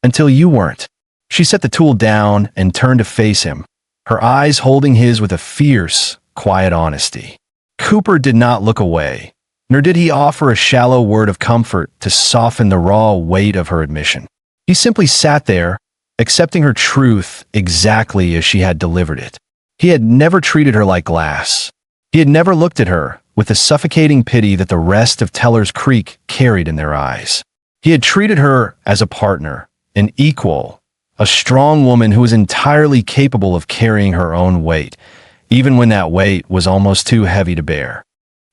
Until you weren't." She set the tool down and turned to face him, her eyes holding his with a fierce, quiet honesty. Cooper did not look away, nor did he offer a shallow word of comfort to soften the raw weight of her admission. He simply sat there, accepting her truth exactly as she had delivered it. He had never treated her like glass. He had never looked at her with the suffocating pity that the rest of Teller's Creek carried in their eyes. He had treated her as a partner, an equal, a strong woman who was entirely capable of carrying her own weight, even when that weight was almost too heavy to bear.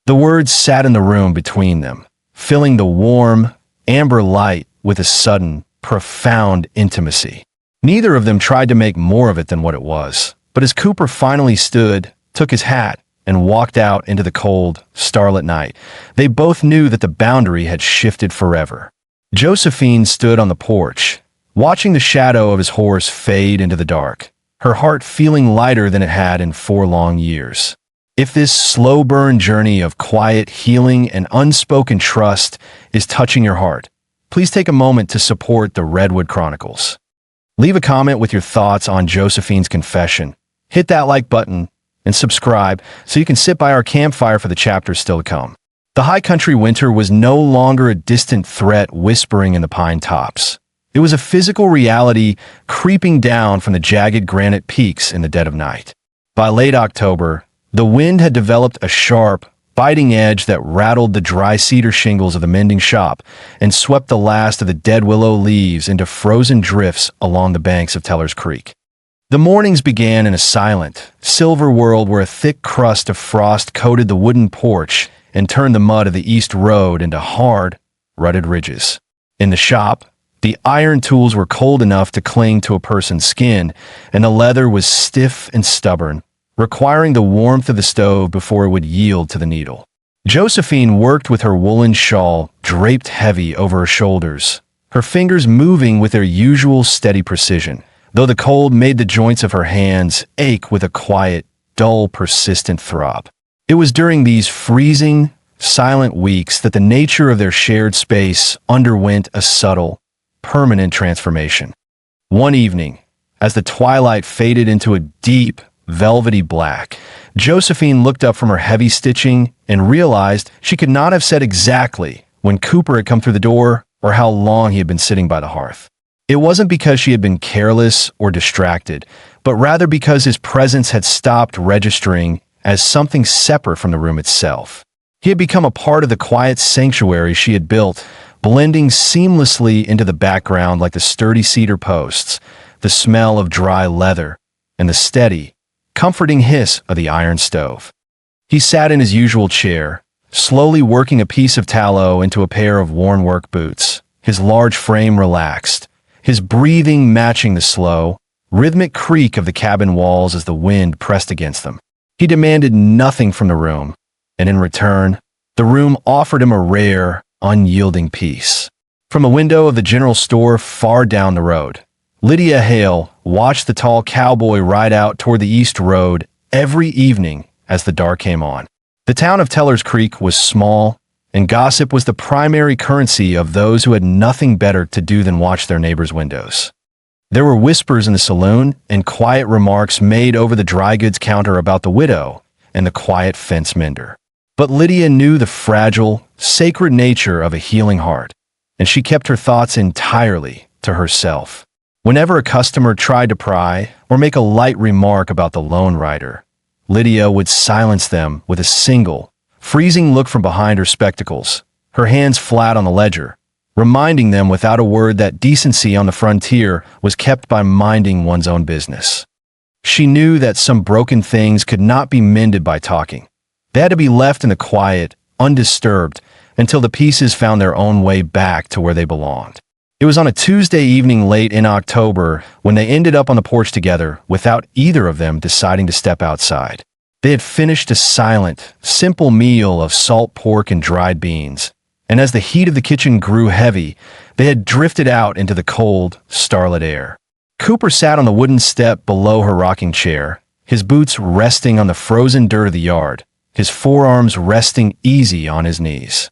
The words sat in the room between them, filling the warm, amber light with a sudden, profound intimacy. Neither of them tried to make more of it than what it was, but as Cooper finally stood, took his hat, and walked out into the cold, starlit night, they both knew that the boundary had shifted forever. Josephine stood on the porch, watching the shadow of his horse fade into the dark, her heart feeling lighter than it had in 4 long years. If this slow burn journey of quiet healing and unspoken trust is touching your heart, please take a moment to support the Redwood Chronicles. Leave a comment with your thoughts on Josephine's confession. Hit that like button and subscribe so you can sit by our campfire for the chapters still to come. The high country winter was no longer a distant threat whispering in the pine tops. It was a physical reality creeping down from the jagged granite peaks in the dead of night. By late October, the wind had developed a sharp, biting edge that rattled the dry cedar shingles of the mending shop and swept the last of the dead willow leaves into frozen drifts along the banks of Teller's Creek. The mornings began in a silent, silver world where a thick crust of frost coated the wooden porch and turned the mud of the east road into hard, rutted ridges. In the shop, the iron tools were cold enough to cling to a person's skin, and the leather was stiff and stubborn, requiring the warmth of the stove before it would yield to the needle. Josephine worked with her woolen shawl draped heavy over her shoulders, her fingers moving with their usual steady precision, though the cold made the joints of her hands ache with a quiet, dull, persistent throb. It was during these freezing, silent weeks that the nature of their shared space underwent a subtle, permanent transformation. One evening, as the twilight faded into a deep, velvety black, Josephine looked up from her heavy stitching and realized she could not have said exactly when Cooper had come through the door or how long he had been sitting by the hearth. It wasn't because she had been careless or distracted, but rather because his presence had stopped registering as something separate from the room itself. He had become a part of the quiet sanctuary she had built, blending seamlessly into the background like the sturdy cedar posts, the smell of dry leather, and the steady, comforting hiss of the iron stove. He sat in his usual chair, slowly working a piece of tallow into a pair of worn work boots, his large frame relaxed, his breathing matching the slow, rhythmic creak of the cabin walls as the wind pressed against them. He demanded nothing from the room, and in return, the room offered him a rare, unyielding peace. From a window of the general store far down the road, Lydia Hale watched the tall cowboy ride out toward the east road every evening as the dark came on. The town of Teller's Creek was small, and gossip was the primary currency of those who had nothing better to do than watch their neighbors' windows. There were whispers in the saloon and quiet remarks made over the dry goods counter about the widow and the quiet fence mender. But Lydia knew the fragile, sacred nature of a healing heart, and she kept her thoughts entirely to herself. Whenever a customer tried to pry or make a light remark about the lone rider, Lydia would silence them with a single, freezing look from behind her spectacles, her hands flat on the ledger, reminding them without a word that decency on the frontier was kept by minding one's own business. She knew that some broken things could not be mended by talking. They had to be left in the quiet, undisturbed, until the pieces found their own way back to where they belonged. It was on a Tuesday evening late in October when they ended up on the porch together without either of them deciding to step outside. They had finished a silent, simple meal of salt pork and dried beans, and as the heat of the kitchen grew heavy, they had drifted out into the cold, starlit air. Cooper sat on the wooden step below her rocking chair, his boots resting on the frozen dirt of the yard, his forearms resting easy on his knees.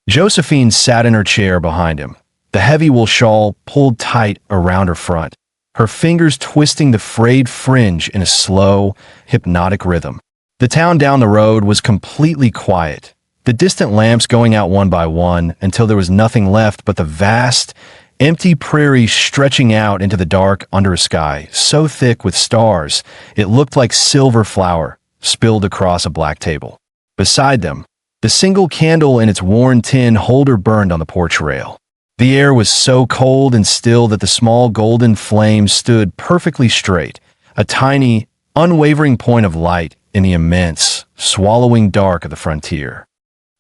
Josephine sat in her chair behind him, the heavy wool shawl pulled tight around her front, her fingers twisting the frayed fringe in a slow, hypnotic rhythm. The town down the road was completely quiet, the distant lamps going out one by one until there was nothing left but the vast, empty prairie stretching out into the dark under a sky so thick with stars it looked like silver flour spilled across a black table. Beside them, the single candle in its worn tin holder burned on the porch rail. The air was so cold and still that the small golden flame stood perfectly straight, a tiny, unwavering point of light in the immense, swallowing dark of the frontier.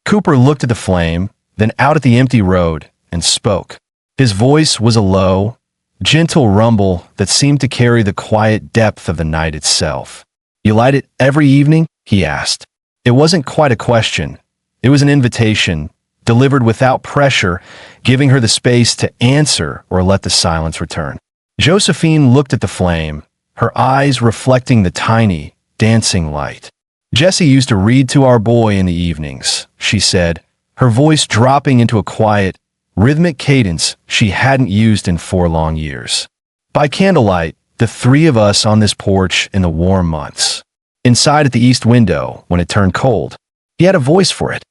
Cooper looked at the flame, then out at the empty road, and spoke. His voice was a low, gentle rumble that seemed to carry the quiet depth of the night itself. "You light it every evening?" he asked. It wasn't quite a question. It was an invitation, delivered without pressure, giving her the space to answer or let the silence return. Josephine looked at the flame, her eyes reflecting the tiny, dancing light. "Jesse used to read to our boy in the evenings," she said, her voice dropping into a quiet, rhythmic cadence she hadn't used in 4 long years. "By candlelight, the 3 of us on this porch in the warm months. Inside at the east window, when it turned cold." He had a voice for it,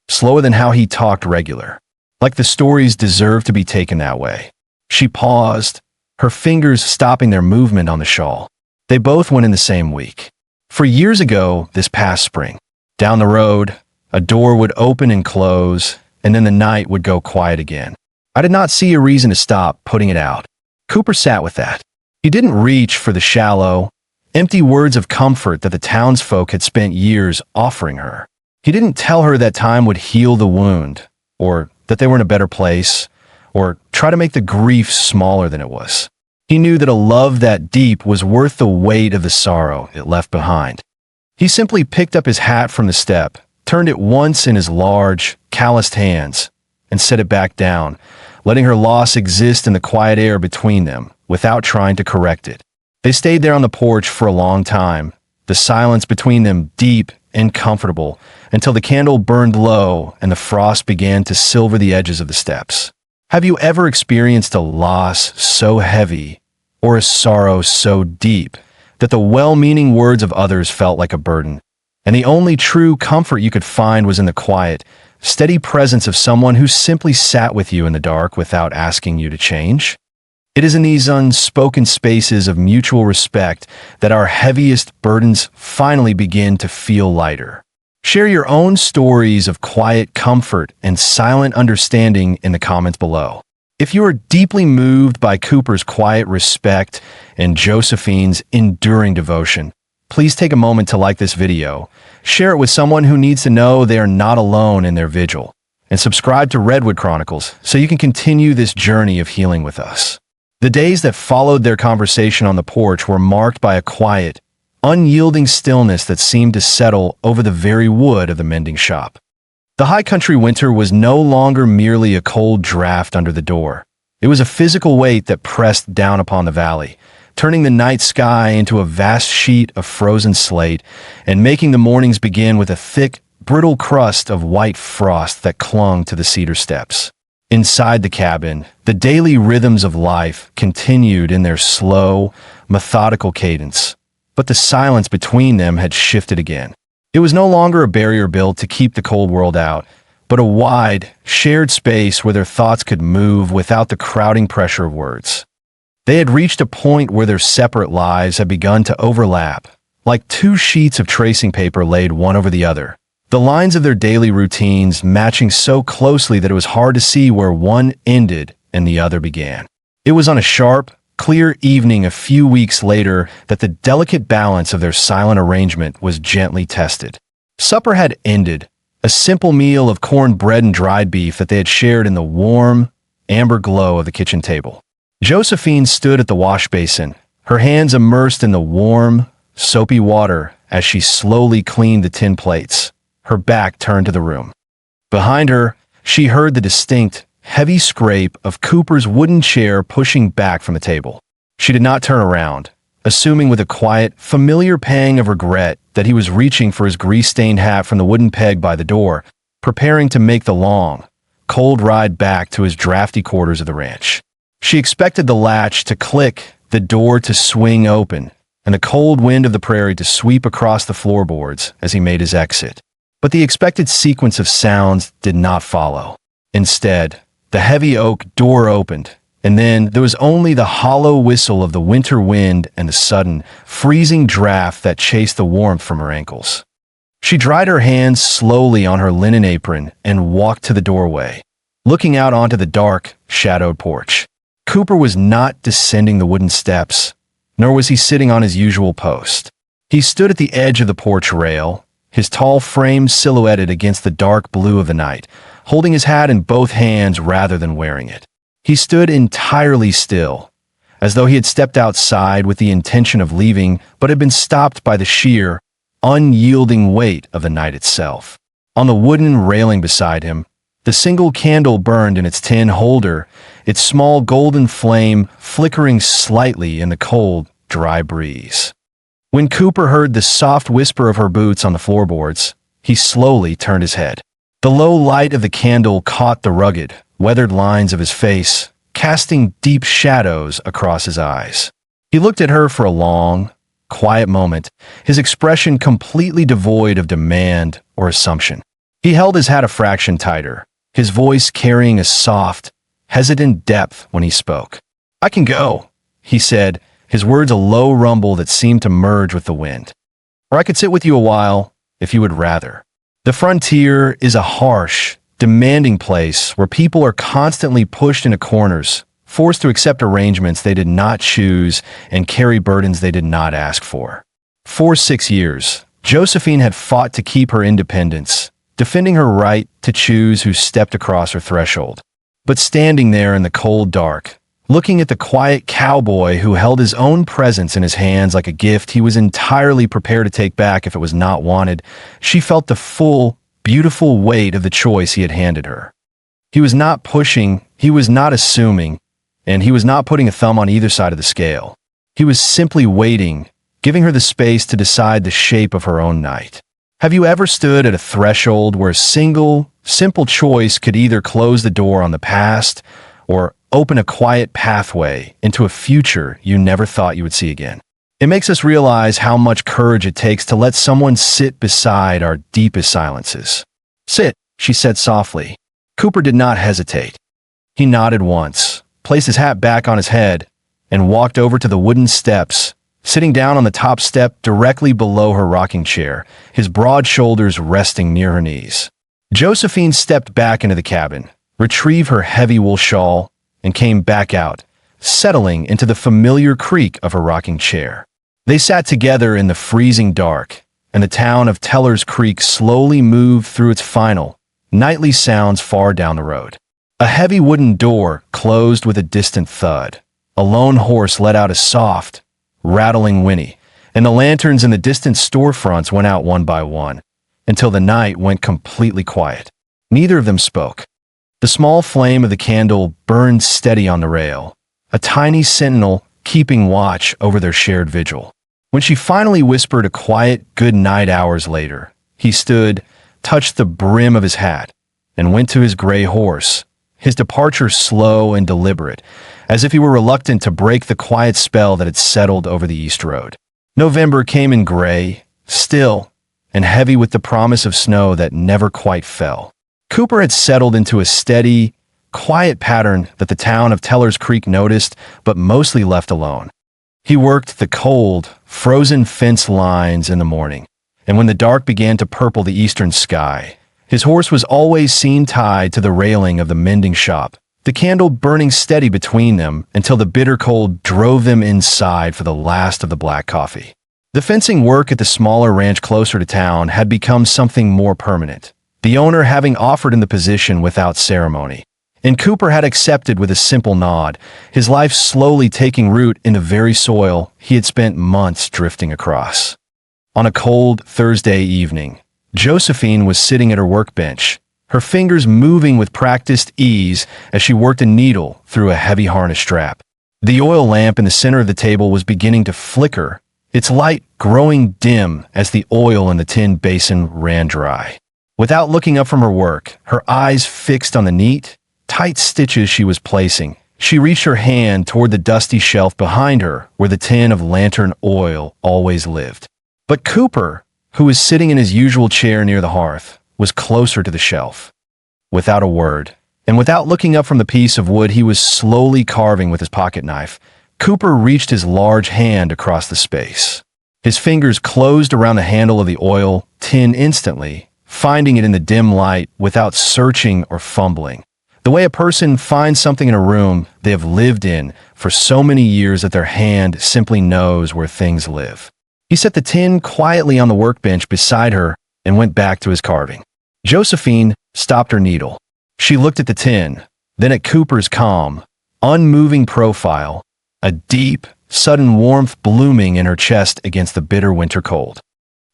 slower than how he talked regular, like the stories deserved to be taken that way. She paused, her fingers stopping their movement on the shawl. They both went in the same week. For years ago, this past spring, down the road, a door would open and close, and then the night would go quiet again. I did not see a reason to stop putting it out. Cooper sat with that. He didn't reach for the shallow, empty words of comfort that the townsfolk had spent years offering her. He didn't tell her that time would heal the wound, or that they were in a better place, or try to make the grief smaller than it was. He knew that a love that deep was worth the weight of the sorrow it left behind. He simply picked up his hat from the step, turned it once in his large, calloused hands, and set it back down, letting her loss exist in the quiet air between them, without trying to correct it. They stayed there on the porch for a long time, the silence between them deep and comfortable, until the candle burned low and the frost began to silver the edges of the steps. Have you ever experienced a loss so heavy, or a sorrow so deep, that the well-meaning words of others felt like a burden, and the only true comfort you could find was in the quiet, steady presence of someone who simply sat with you in the dark without asking you to change? It is in these unspoken spaces of mutual respect that our heaviest burdens finally begin to feel lighter. Share your own stories of quiet comfort and silent understanding in the comments below. If you are deeply moved by Cooper's quiet respect and Josephine's enduring devotion, please take a moment to like this video, share it with someone who needs to know they are not alone in their vigil, and subscribe to Redwood Chronicles so you can continue this journey of healing with us. The days that followed their conversation on the porch were marked by a quiet, unyielding stillness that seemed to settle over the very wood of the mending shop. The high country winter was no longer merely a cold draft under the door. It was a physical weight that pressed down upon the valley, turning the night sky into a vast sheet of frozen slate and making the mornings begin with a thick, brittle crust of white frost that clung to the cedar steps. Inside the cabin, the daily rhythms of life continued in their slow, methodical cadence, but the silence between them had shifted again. It was no longer a barrier built to keep the cold world out, but a wide, shared space where their thoughts could move without the crowding pressure of words. They had reached a point where their separate lives had begun to overlap, like 2 sheets of tracing paper laid one over the other, the lines of their daily routines matching so closely that it was hard to see where one ended and the other began. It was on a sharp, clear evening a few weeks later that the delicate balance of their silent arrangement was gently tested. Supper had ended, a simple meal of cornbread and dried beef that they had shared in the warm, amber glow of the kitchen table. Josephine stood at the wash basin, her hands immersed in the warm, soapy water as she slowly cleaned the tin plates, her back turned to the room. Behind her, she heard the distinct, heavy scrape of Cooper's wooden chair pushing back from the table. She did not turn around, assuming with a quiet, familiar pang of regret that he was reaching for his grease-stained hat from the wooden peg by the door, preparing to make the long, cold ride back to his drafty quarters of the ranch. She expected the latch to click, the door to swing open, and the cold wind of the prairie to sweep across the floorboards as he made his exit. But the expected sequence of sounds did not follow. Instead, the heavy oak door opened, and then there was only the hollow whistle of the winter wind and the sudden, freezing draft that chased the warmth from her ankles. She dried her hands slowly on her linen apron and walked to the doorway, looking out onto the dark, shadowed porch. Cooper was not descending the wooden steps, nor was he sitting on his usual post. He stood at the edge of the porch rail, his tall frame silhouetted against the dark blue of the night, holding his hat in both hands rather than wearing it. He stood entirely still, as though he had stepped outside with the intention of leaving, but had been stopped by the sheer, unyielding weight of the night itself. On the wooden railing beside him, the single candle burned in its tin holder, its small golden flame flickering slightly in the cold, dry breeze. When Cooper heard the soft whisper of her boots on the floorboards, he slowly turned his head. The low light of the candle caught the rugged, weathered lines of his face, casting deep shadows across his eyes. He looked at her for a long, quiet moment, his expression completely devoid of demand or assumption. He held his hat a fraction tighter, his voice carrying a soft, hesitant depth when he spoke. "I can go," he said, his words a low rumble that seemed to merge with the wind. "Or I could sit with you a while, if you would rather. The frontier is a harsh, demanding place where people are constantly pushed into corners, forced to accept arrangements they did not choose and carry burdens they did not ask for." For 6 years, Josephine had fought to keep her independence, defending her right to choose who stepped across her threshold. But standing there in the cold dark, looking at the quiet cowboy who held his own presence in his hands like a gift he was entirely prepared to take back if it was not wanted, she felt the full, beautiful weight of the choice he had handed her. He was not pushing, he was not assuming, and he was not putting a thumb on either side of the scale. He was simply waiting, giving her the space to decide the shape of her own night. Have you ever stood at a threshold where a single, simple choice could either close the door on the past or open a quiet pathway into a future you never thought you would see again? It makes us realize how much courage it takes to let someone sit beside our deepest silences. "Sit," she said softly. Cooper did not hesitate. He nodded once, placed his hat back on his head, and walked over to the wooden steps, sitting down on the top step directly below her rocking chair, his broad shoulders resting near her knees. Josephine stepped back into the cabin, retrieved her heavy wool shawl, and came back out, settling into the familiar creak of her rocking chair. They sat together in the freezing dark, and the town of Teller's Creek slowly moved through its final, nightly sounds far down the road. A heavy wooden door closed with a distant thud. A lone horse let out a soft, rattling whinny, and the lanterns in the distant storefronts went out one by one, until the night went completely quiet. Neither of them spoke. The small flame of the candle burned steady on the rail, a tiny sentinel keeping watch over their shared vigil. When she finally whispered a quiet good night hours later, he stood, touched the brim of his hat, and went to his gray horse, his departure slow and deliberate, as if he were reluctant to break the quiet spell that had settled over the East Road. November came in gray, still, and heavy with the promise of snow that never quite fell. Cooper had settled into a steady, quiet pattern that the town of Teller's Creek noticed, but mostly left alone. He worked the cold, frozen fence lines in the morning, and when the dark began to purple the eastern sky, his horse was always seen tied to the railing of the mending shop, the candle burning steady between them until the bitter cold drove them inside for the last of the black coffee. The fencing work at the smaller ranch closer to town had become something more permanent, the owner having offered him the position without ceremony. And Cooper had accepted with a simple nod, his life slowly taking root in the very soil he had spent months drifting across. On a cold Thursday evening, Josephine was sitting at her workbench, her fingers moving with practiced ease as she worked a needle through a heavy harness strap. The oil lamp in the center of the table was beginning to flicker, its light growing dim as the oil in the tin basin ran dry. Without looking up from her work, her eyes fixed on the neat, tight stitches she was placing, she reached her hand toward the dusty shelf behind her where the tin of lantern oil always lived. But Cooper, who was sitting in his usual chair near the hearth, was closer to the shelf. Without a word, and without looking up from the piece of wood he was slowly carving with his pocket knife, Cooper reached his large hand across the space. His fingers closed around the handle of the oil tin instantly, finding it in the dim light without searching or fumbling. The way a person finds something in a room they have lived in for so many years that their hand simply knows where things live. He set the tin quietly on the workbench beside her and went back to his carving. Josephine stopped her needle. She looked at the tin, then at Cooper's calm, unmoving profile, a deep, sudden warmth blooming in her chest against the bitter winter cold.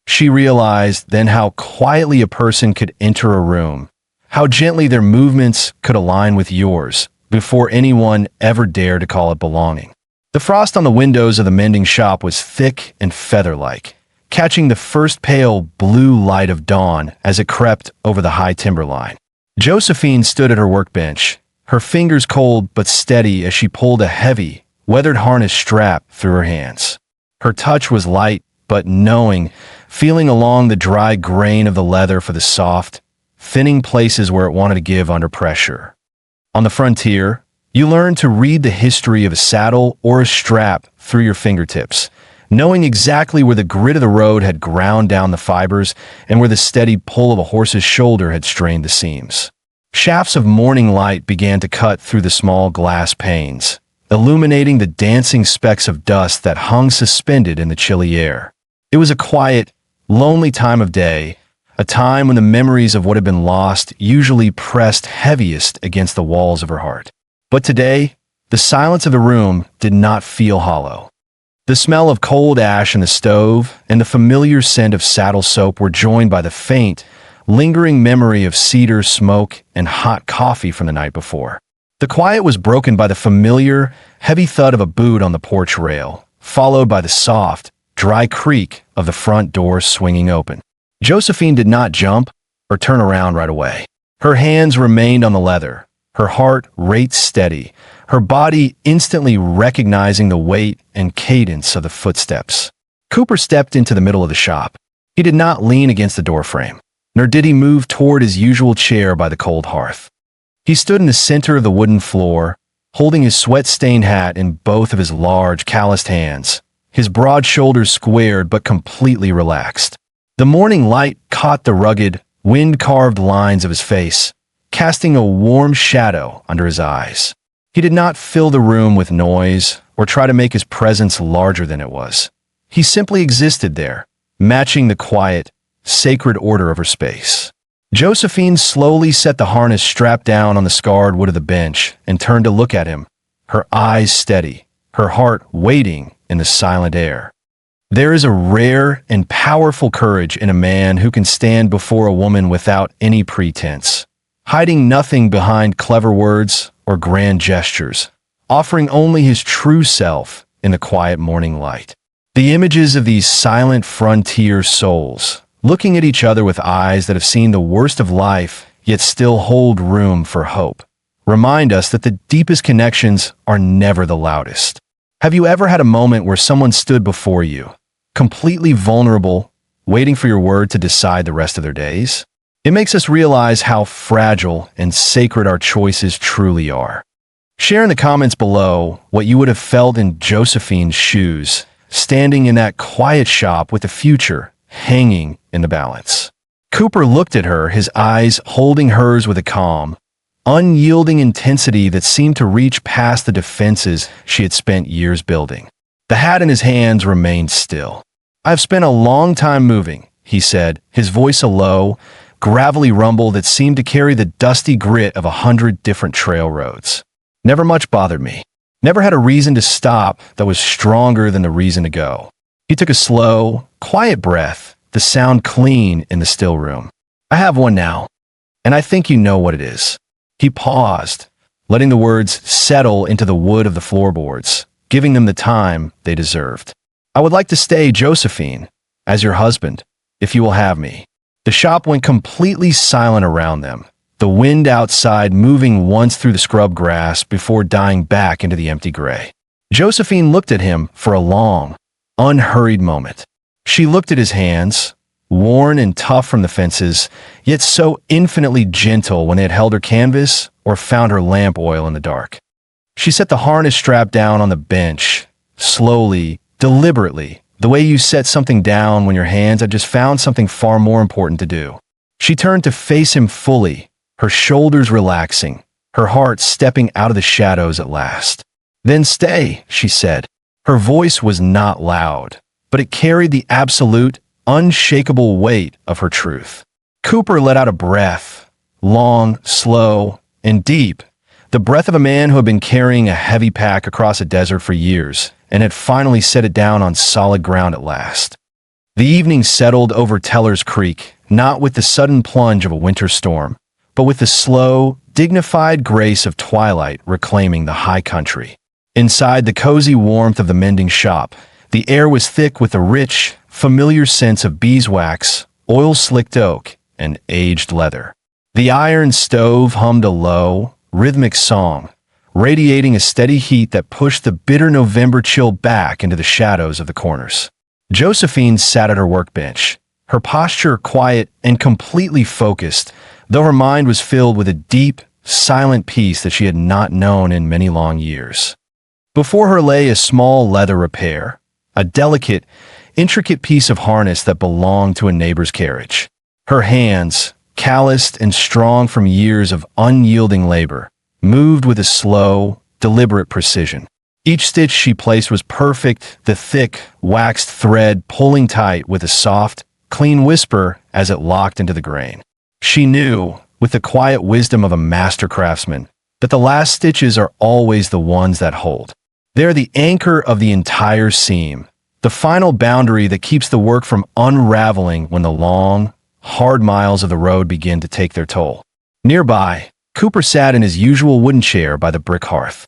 She realized then how quietly a person could enter a room, how gently their movements could align with yours before anyone ever dared to call it belonging. The frost on the windows of the mending shop was thick and feather-like, catching the first pale blue light of dawn as it crept over the high timberline. Josephine stood at her workbench, her fingers cold but steady as she pulled a heavy, weathered harness strap through her hands. Her touch was light but knowing, feeling along the dry grain of the leather for the soft, thinning places where it wanted to give under pressure. On the frontier, you learn to read the history of a saddle or a strap through your fingertips, knowing exactly where the grit of the road had ground down the fibers and where the steady pull of a horse's shoulder had strained the seams. Shafts of morning light began to cut through the small glass panes, illuminating the dancing specks of dust that hung suspended in the chilly air. It was a quiet, lonely time of day, a time when the memories of what had been lost usually pressed heaviest against the walls of her heart. But today, the silence of the room did not feel hollow. The smell of cold ash in the stove and the familiar scent of saddle soap were joined by the faint, lingering memory of cedar smoke and hot coffee from the night before. The quiet was broken by the familiar, heavy thud of a boot on the porch rail, followed by the soft, dry creak of the front door swinging open. Josephine did not jump or turn around right away. Her hands remained on the leather, her heart rate steady, her body instantly recognizing the weight and cadence of the footsteps. Cooper stepped into the middle of the shop. He did not lean against the doorframe, nor did he move toward his usual chair by the cold hearth. He stood in the center of the wooden floor, holding his sweat-stained hat in both of his large, calloused hands, his broad shoulders squared but completely relaxed. The morning light caught the rugged, wind-carved lines of his face, casting a warm shadow under his eyes. He did not fill the room with noise or try to make his presence larger than it was. He simply existed there, matching the quiet, sacred order of her space. Josephine slowly set the harness strap down on the scarred wood of the bench and turned to look at him, her eyes steady, her heart waiting in the silent air. There is a rare and powerful courage in a man who can stand before a woman without any pretense, hiding nothing behind clever words or grand gestures, offering only his true self in the quiet morning light. The images of these silent frontier souls, looking at each other with eyes that have seen the worst of life yet still hold room for hope, remind us that the deepest connections are never the loudest. Have you ever had a moment where someone stood before you, completely vulnerable, waiting for your word to decide the rest of their days? It makes us realize how fragile and sacred our choices truly are. Share in the comments below what you would have felt in Josephine's shoes, standing in that quiet shop with the future hanging in the balance. Cooper looked at her, his eyes holding hers with a calm, unyielding intensity that seemed to reach past the defenses she had spent years building. The hat in his hands remained still. "I've spent a long time moving," he said, his voice a low, gravelly rumble that seemed to carry the dusty grit of 100 different trail roads. "Never much bothered me. Never had a reason to stop that was stronger than the reason to go." He took a slow, quiet breath, the sound clean in the still room. "I have one now. and I think you know what it is." He paused, letting the words settle into the wood of the floorboards, giving them the time they deserved. "I would like to stay, Josephine, as your husband, if you will have me." The shop went completely silent around them, the wind outside moving once through the scrub grass before dying back into the empty gray. Josephine looked at him for a long, unhurried moment. She looked at his hands, worn and tough from the fences, yet so infinitely gentle when they had held her canvas or found her lamp oil in the dark. She set the harness strap down on the bench, slowly, deliberately, the way you set something down when your hands had just found something far more important to do. She turned to face him fully, her shoulders relaxing, her heart stepping out of the shadows at last. "Then stay," she said. Her voice was not loud, but it carried the absolute, unshakable weight of her truth. Cooper let out a breath, long, slow, and deep, the breath of a man who had been carrying a heavy pack across a desert for years and had finally set it down on solid ground at last. The evening settled over Teller's Creek, not with the sudden plunge of a winter storm, but with the slow, dignified grace of twilight reclaiming the high country. Inside the cozy warmth of the mending shop, the air was thick with a rich, familiar sense of beeswax, oil-slicked oak, and aged leather. The iron stove hummed a low, rhythmic song, radiating a steady heat that pushed the bitter November chill back into the shadows of the corners. Josephine sat at her workbench, her posture quiet and completely focused, though her mind was filled with a deep, silent peace that she had not known in many long years. Before her lay a small leather repair, a delicate, intricate piece of harness that belonged to a neighbor's carriage. Her hands, calloused and strong from years of unyielding labor, moved with a slow, deliberate precision. Each stitch she placed was perfect, the thick, waxed thread pulling tight with a soft, clean whisper as it locked into the grain. She knew, with the quiet wisdom of a master craftsman, that the last stitches are always the ones that hold. They are the anchor of the entire seam, the final boundary that keeps the work from unraveling when the long, hard miles of the road begin to take their toll. Nearby, Cooper sat in his usual wooden chair by the brick hearth.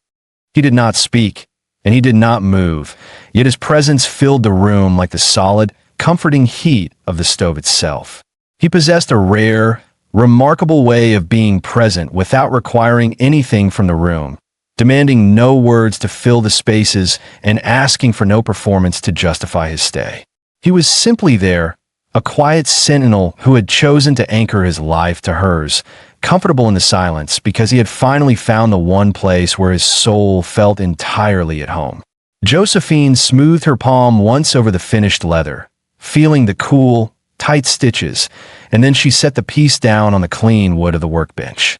He did not speak, and he did not move, yet his presence filled the room like the solid, comforting heat of the stove itself. He possessed a rare, remarkable way of being present without requiring anything from the room, demanding no words to fill the spaces and asking for no performance to justify his stay. He was simply there, a quiet sentinel who had chosen to anchor his life to hers, comfortable in the silence because he had finally found the one place where his soul felt entirely at home. Josephine smoothed her palm once over the finished leather, feeling the cool, tight stitches, and then she set the piece down on the clean wood of the workbench.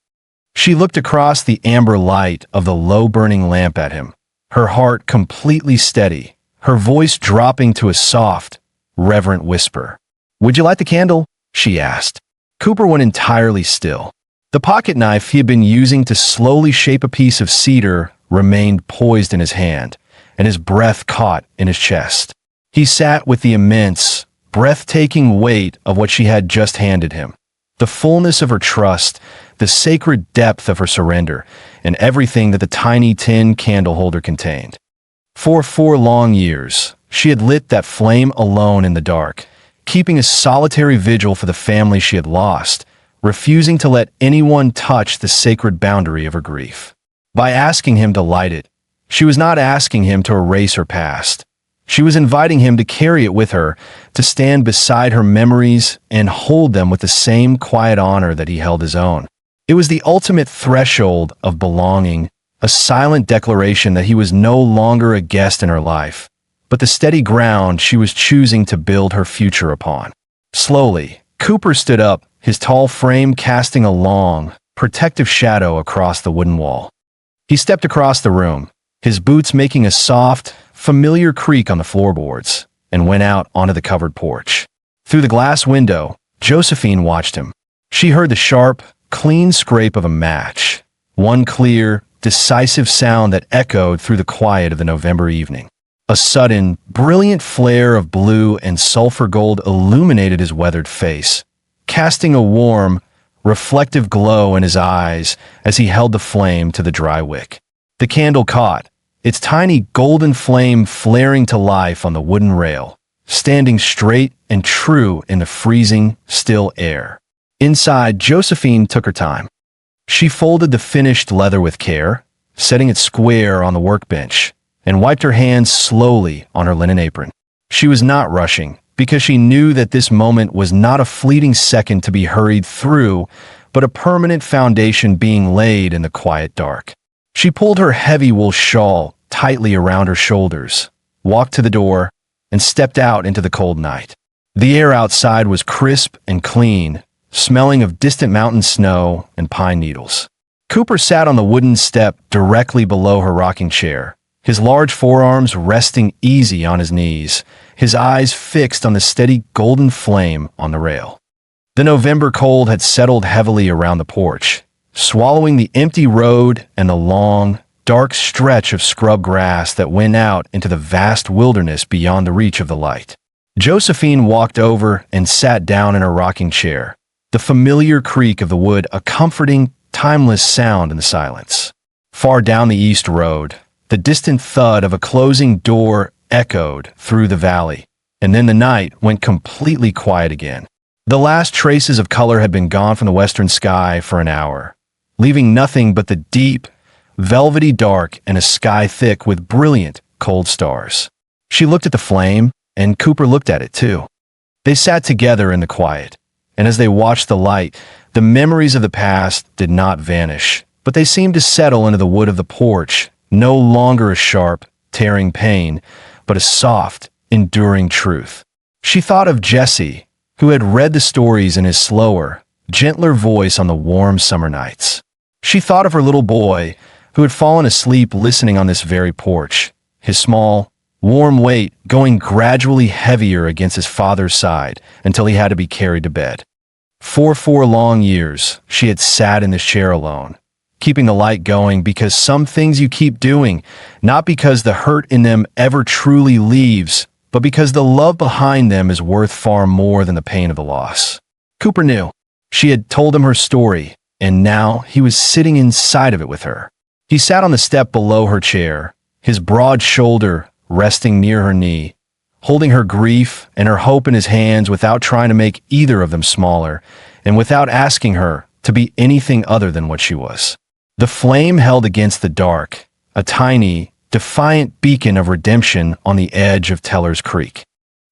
She looked across the amber light of the low-burning lamp at him, her heart completely steady, her voice dropping to a soft, reverent whisper. "Would you light the candle?" she asked. Cooper went entirely still. The pocket knife he had been using to slowly shape a piece of cedar remained poised in his hand, and his breath caught in his chest. He sat with the immense, breathtaking weight of what she had just handed him, the fullness of her trust, the sacred depth of her surrender, and everything that the tiny tin candle holder contained. For 4 long years, she had lit that flame alone in the dark, keeping a solitary vigil for the family she had lost, refusing to let anyone touch the sacred boundary of her grief. By asking him to light it, she was not asking him to erase her past. She was inviting him to carry it with her, to stand beside her memories and hold them with the same quiet honor that he held his own. It was the ultimate threshold of belonging, a silent declaration that he was no longer a guest in her life, but the steady ground she was choosing to build her future upon. Slowly, Cooper stood up, his tall frame casting a long, protective shadow across the wooden wall. He stepped across the room, his boots making a soft, familiar creak on the floorboards, and went out onto the covered porch. Through the glass window, Josephine watched him. She heard the sharp, clean scrape of a match, one clear, decisive sound that echoed through the quiet of the November evening. A sudden, brilliant flare of blue and sulfur gold illuminated his weathered face, casting a warm, reflective glow in his eyes as he held the flame to the dry wick. The candle caught, its tiny golden flame flaring to life on the wooden rail, standing straight and true in the freezing, still air. Inside, Josephine took her time. She folded the finished leather with care, setting it square on the workbench, and wiped her hands slowly on her linen apron. She was not rushing, because she knew that this moment was not a fleeting second to be hurried through, but a permanent foundation being laid in the quiet dark. She pulled her heavy wool shawl tightly around her shoulders, walked to the door, and stepped out into the cold night. The air outside was crisp and clean, smelling of distant mountain snow and pine needles. Cooper sat on the wooden step directly below her rocking chair, his large forearms resting easy on his knees, his eyes fixed on the steady golden flame on the rail. The November cold had settled heavily around the porch, swallowing the empty road and the long, dark stretch of scrub grass that went out into the vast wilderness beyond the reach of the light. Josephine walked over and sat down in her rocking chair, the familiar creak of the wood a comforting, timeless sound in the silence. Far down the east road, the distant thud of a closing door echoed through the valley, and then the night went completely quiet again. The last traces of color had been gone from the western sky for an hour, leaving nothing but the deep, velvety dark and a sky thick with brilliant, cold stars. She looked at the flame, and Cooper looked at it too. They sat together in the quiet, and as they watched the light, the memories of the past did not vanish, but they seemed to settle into the wood of the porch, no longer a sharp, tearing pain, but a soft, enduring truth. She thought of Jesse, who had read the stories in his slower, gentler voice on the warm summer nights. She thought of her little boy, who had fallen asleep listening on this very porch, his small, warm weight going gradually heavier against his father's side until he had to be carried to bed. For 4 long years, she had sat in this chair alone, keeping the light going because some things you keep doing, not because the hurt in them ever truly leaves, but because the love behind them is worth far more than the pain of the loss. Cooper knew. She had told him her story, and now he was sitting inside of it with her. He sat on the step below her chair, his broad shoulder resting near her knee, holding her grief and her hope in his hands without trying to make either of them smaller, and without asking her to be anything other than what she was. The flame held against the dark, a tiny, defiant beacon of redemption on the edge of Teller's Creek.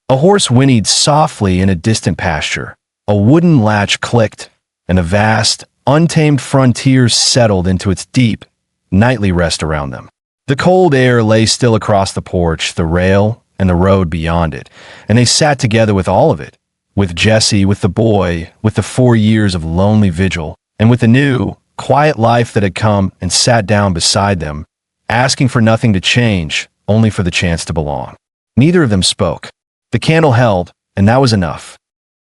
A horse whinnied softly in a distant pasture, a wooden latch clicked, and the vast, untamed frontier settled into its deep, nightly rest around them. The cold air lay still across the porch, the rail, and the road beyond it, and they sat together with all of it, with Jesse, with the boy, with the 4 years of lonely vigil, and with the new, quiet life that had come and sat down beside them, asking for nothing to change, only for the chance to belong. Neither of them spoke. The candle held, and that was enough.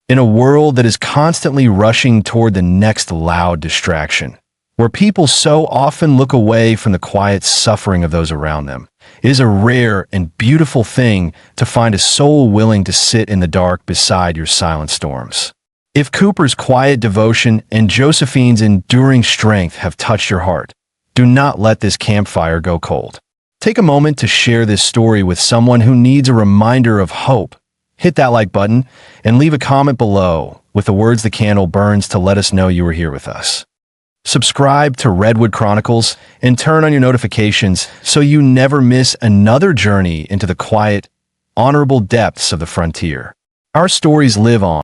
In a world that is constantly rushing toward the next loud distraction, where people so often look away from the quiet suffering of those around them, it is a rare and beautiful thing to find a soul willing to sit in the dark beside your silent storms. If Cooper's quiet devotion and Josephine's enduring strength have touched your heart, do not let this campfire go cold. Take a moment to share this story with someone who needs a reminder of hope. Hit that like button and leave a comment below with the words the candle burns to let us know you were here with us. Subscribe to Redwood Chronicles and turn on your notifications so you never miss another journey into the quiet, honorable depths of the frontier. Our stories live on.